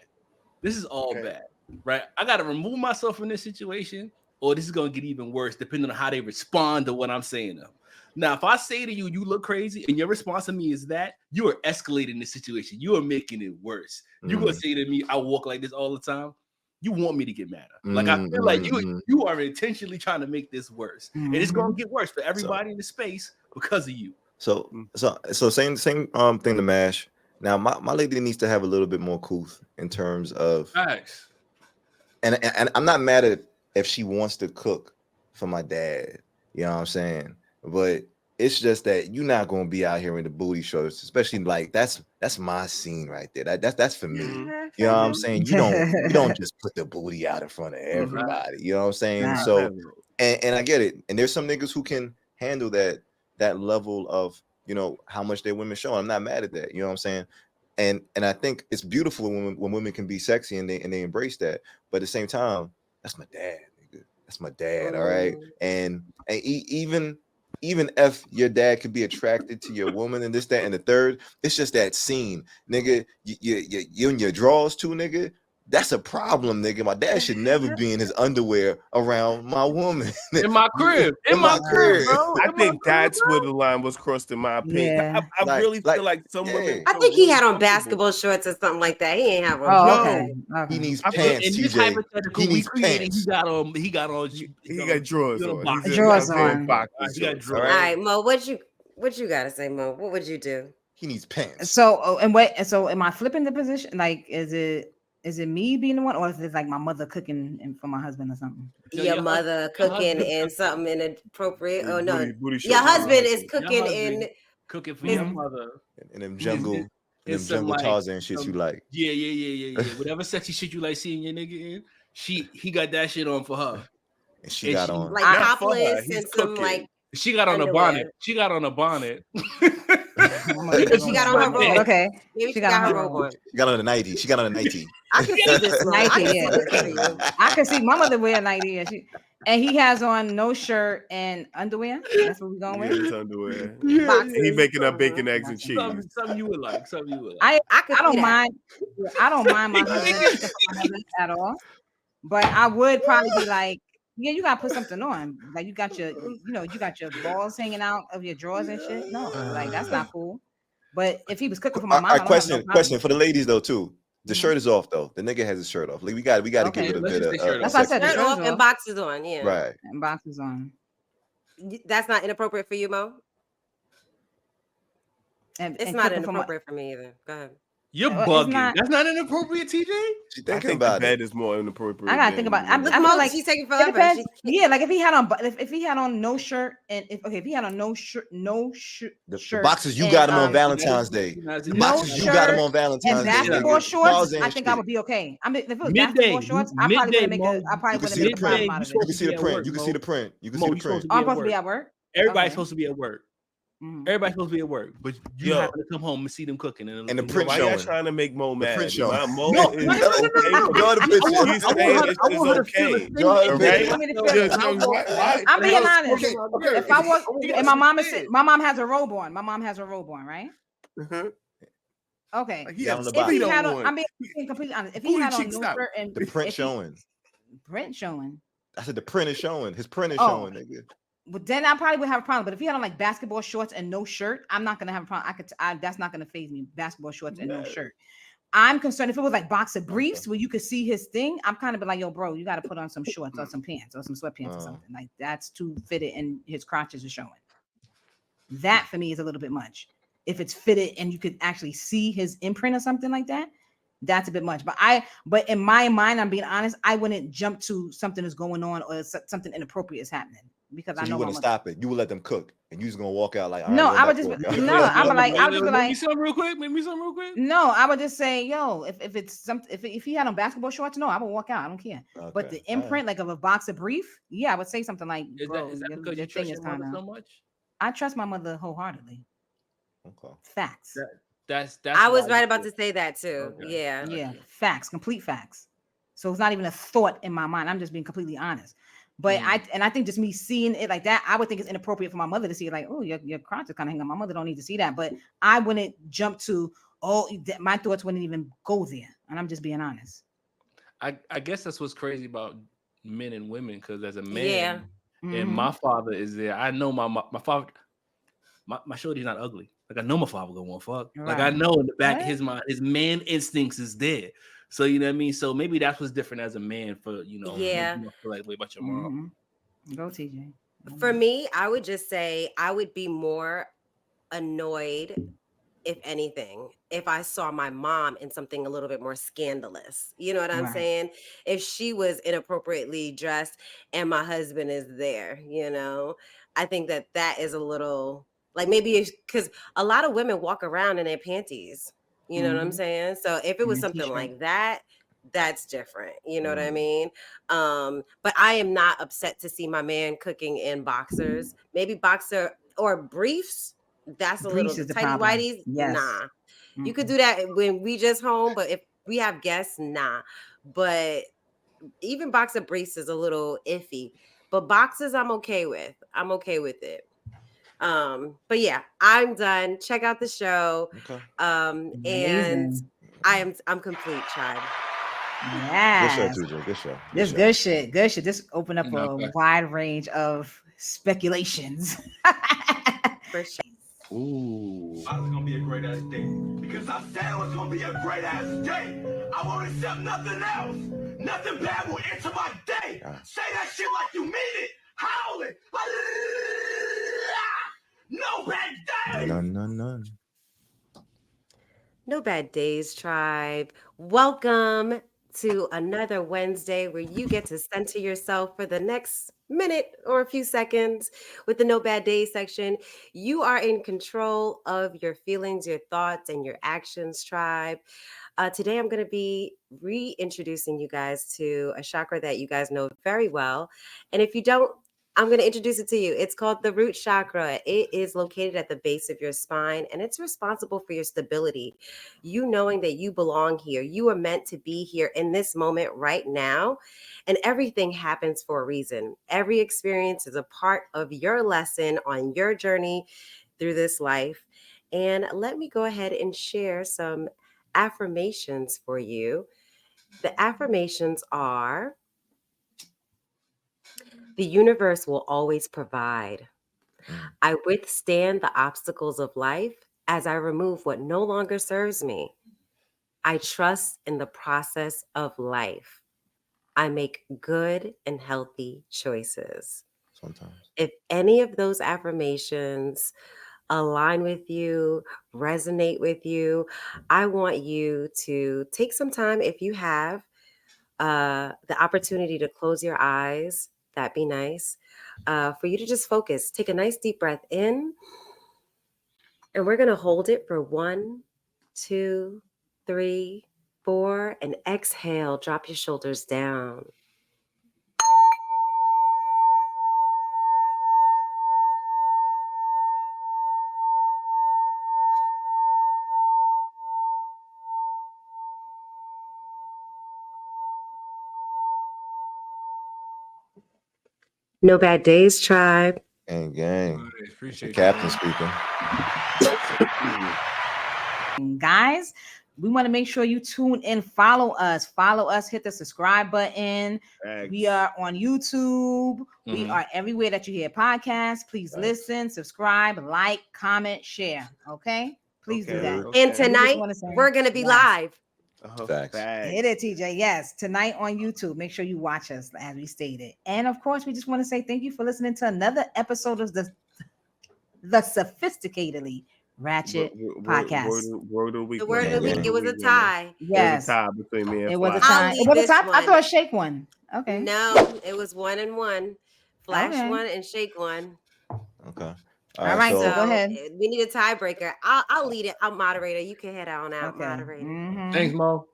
This is all bad, right? I got to remove myself from this situation, or this is gonna get even worse, depending on how they respond to what I'm saying to them. Now, if I say to you, you look crazy, and your response to me is that, you are escalating the situation. You are making it worse. You're going to say to me, I walk like this all the time. You want me to get mad. Like, I feel like you are intentionally trying to make this worse. And it's going to get worse for everybody in the space because of you. So same thing to Mash. Now, my lady needs to have a little bit more couth in terms of... Facts. And I'm not mad at if she wants to cook for my dad. You know what I'm saying? But it's just that you're not gonna be out here in the booty shorts, especially like that's my scene right there. That's for me. You know what I'm saying? You don't just put the booty out in front of everybody. You know what I'm saying? So and I get it. And there's some niggas who can handle that level of, you know, how much their women show. I'm not mad at that. You know what I'm saying? And I think it's beautiful when women can be sexy and they embrace that. But at the same time, that's my dad, nigga. That's my dad. All right. And even if your dad could be attracted to your woman and this, that, and the third, it's just that scene, nigga. You in your drawers too, nigga. That's a problem, nigga. My dad should never be in his underwear around my woman. In my crib. In my crib, bro. I think that's where the line was crossed, in my opinion. Yeah. I really feel like some women. I think he had on basketball shorts or something like that. He ain't have on. Oh, okay. He needs pants. In this hypothetical, he got on. He got drawers on. Drawers on. He got drawers. All right, Mo. What you gotta say, Mo? What would you do? He needs pants. So so am I flipping the position? Like, is it me being the one, or is it like my mother cooking for my husband or something? Your mother cooking and something inappropriate? Oh no, your husband is cooking in Cooking for your mother. And them jungle Tarzan shit you like. Yeah. Whatever sexy shit you like seeing your nigga in, he got that shit on for her. And she got on like topless and some like. She got on a bonnet. She got on a bonnet. She got on her robe. Okay. Maybe she got her robe on. She got on a 90. She got on a 90. I can see this. I can see my mother wear a 90. And he has on no shirt and underwear. That's what we're going with. His underwear. He making up bacon, eggs, and cheese. Something you would like. I don't mind. I don't mind my husband at all. But I would probably be like, yeah, you gotta put something on. Like you got your balls hanging out of your drawers and shit. No, like that's not cool. But if he was cooking for my mom, question for the ladies though too. The shirt is off though. The nigga has his shirt off. Like we got to give it a bit of. That's why I said shirt off and boxes on. Yeah, right. And boxes on. That's not inappropriate for you, Mo. It's not inappropriate for me either. Go ahead. You're bugging. That's not inappropriate, TJ. I think about that is more inappropriate. I gotta think about. I feel like she's taking forever. Yeah, like if he had on no shirt and if he had on no shirt, the boxes you got him on Valentine's Day. The boxes you got him on Valentine's Day. Basketball shorts, I think I would be okay. I mean, if it was basketball shorts, I probably wouldn't make a. I probably wouldn't make a problem out of it. You can see the print. You can see the print. I'm supposed to be at work. Everybody's supposed to be at work. Everybody's supposed to be at work, but you have to come home and see them cooking. And the print showing. Why trying to make Mo mad? The print showing. Mo is okay. I'm being honest. If I was, and my mom has a robe on. My mom has a robe on, right? Okay. If he had on, I'm being completely honest. If he had on no shirt and the print showing. Print showing. I said the print is showing. His print is showing, nigga. But then I probably would have a problem. But if he had on like basketball shorts and no shirt, I'm not gonna have a problem. That's not gonna faze me. Basketball shorts and no shirt. I'm concerned if it was like boxer briefs where you could see his thing. I'm kind of be like, yo, bro, you got to put on some shorts or some pants or some sweatpants or something. Like that's too fitted and his crotches are showing. That for me is a little bit much. If it's fitted and you could actually see his imprint or something like that, that's a bit much. But in my mind, I'm being honest, I wouldn't jump to something that's going on or something inappropriate is happening. Because I know you wouldn't stop it. You would let them cook, and you just gonna walk out like. No, I would just be like, me some real quick. No, I would just say, yo, if it's something, if he had on basketball shorts, no, I would walk out. I don't care. Okay. But the imprint, like of a boxer brief, yeah, I would say something like, bro, is that because you trust your mother so much? I trust my mother wholeheartedly. Okay. Facts. That's. I was right about to say that too. Okay. Yeah. Facts. Complete facts. So it's not even a thought in my mind. I'm just being completely honest. But I think just me seeing it like that, I would think it's inappropriate for my mother to see it like, oh, your crotch is kind of hanging. My mother don't need to see that. But I wouldn't jump to, my thoughts wouldn't even go there. And I'm just being honest. I guess that's what's crazy about men and women, because as a man, and my father is there. I know my father, my shorty's not ugly. Like I know my father gonna want fuck. Right. Like I know in the back of his mind, his man instincts is there. So you know what I mean. So maybe that's what's different as a man for you feel like way about your mom. Go TJ. For me, I would just say I would be more annoyed, if anything, if I saw my mom in something a little bit more scandalous. You know what I'm saying? If she was inappropriately dressed and my husband is there, I think that is a little like maybe because a lot of women walk around in their panties. You know what I'm saying? So if it was something like that, that's different. You know what I mean? But I am not upset to see my man cooking in boxers. Maybe boxer or briefs. That's a briefs little tighty whities. Yes. Nah. You could do that when we just home, but if we have guests, nah. But even boxer briefs is a little iffy. But boxers, I'm okay with. I'm okay with it. But yeah, I'm done. Check out the show. Okay. And I'm complete, tribe. Yeah. Good show, TJ. Good show. This good shit. Good shit. This opened up a wide range of speculations. For sure. Ooh. It's gonna be a great ass day. Because I said it was gonna be a great ass day. I won't accept nothing else. Nothing bad will enter my day. Say that shit like you mean it. Howl it. No bad days. No bad days, tribe. Welcome to another Wednesday where you get to center yourself for the next minute or a few seconds with the No Bad Days section. You are in control of your feelings, your thoughts, and your actions, tribe. Today, I'm going to be reintroducing you guys to a chakra that you guys know very well. And if you don't, I'm going to introduce it to you. It's called the root chakra. It is located at the base of your spine, and it's responsible for your stability. You knowing that you belong here. You are meant to be here in this moment right now, and everything happens for a reason. Every experience is a part of your lesson on your journey through this life. And let me go ahead and share some affirmations for you. The affirmations are: the universe will always provide. I withstand the obstacles of life as I remove what no longer serves me. I trust in the process of life. I make good and healthy choices. Sometimes. If any of those affirmations align with you, resonate with you, I want you to take some time, if you have the opportunity, to close your eyes. That'd be nice. For you to just focus. Take a nice deep breath in. And we're going to hold it for 1, 2, 3, 4. And exhale. Drop your shoulders down. No Bad Days, tribe. And gang. Right, appreciate the captain speaking. Guys, we want to make sure you tune in. Follow us. Hit the subscribe button. Thanks. We are on YouTube. We are everywhere that you hear podcasts. Please listen, subscribe, like, comment, share. Okay? Please do that. And tonight, we're going to be live. Facts. Hit it, TJ. Yes, tonight on YouTube. Make sure you watch us, as we stated. And of course, we just want to say thank you for listening to another episode of the Sophisticatedly Ratchet podcast. Word of the week. The word of the week. It was a tie. Yes, it was a tie between me and it was a Flash. tie. It was a tie. I thought Shake won. Okay. No, it was 1-1. Flash Okay. 1 and Shake 1. Okay. All right, so go ahead. We need a tiebreaker. I'll lead it. I'm moderator. You can head on out, moderator. Thanks, Mo.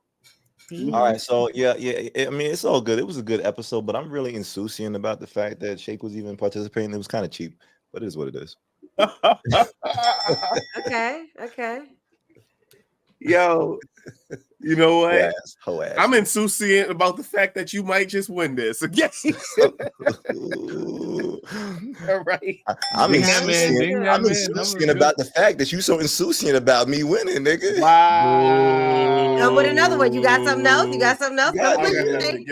All right, so yeah. I mean, it's all good. It was a good episode, but I'm really insouciant about the fact that Shake was even participating. It was kind of cheap, but it is what it is. Okay. Yo, you know what? Ho-ass. I'm insouciant about the fact that you might just win this again. All right. I'm insouciant about the fact that you so insouciant about me winning, nigga. Wow. Come with another one. You got something else? Give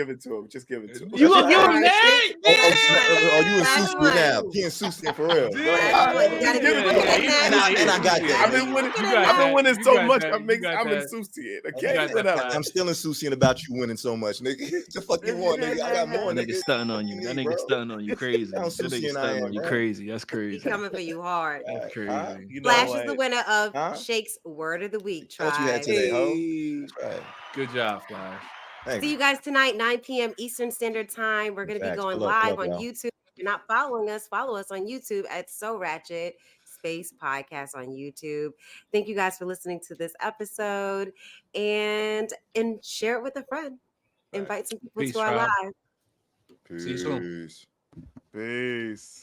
it to him. Just give it to him. You gonna give him that? Oh, you insouciant now. He insouciant for real. Go ahead. And I got that. I've been winning so much. I'm insouciant. Okay, I'm still insouciant about you winning so much, nigga. The fuck you want, nigga? I got more, That nigga stunting on you. That nigga stunting on you crazy. That nigga stunting on you crazy. That's crazy. He's coming for you hard. That's crazy. Flash is the winner of Shake's Word of the Week, tribe. What you had today, ho? That's right. Good job, Flash. See you guys tonight, 9 p.m. Eastern Standard Time. We're going to be going live on YouTube. If you're not following us, follow us on YouTube at So Ratchet Space Podcast on YouTube. Thank you guys for listening to this episode, and share it with a friend. Invite some people to our live. Peace. Peace.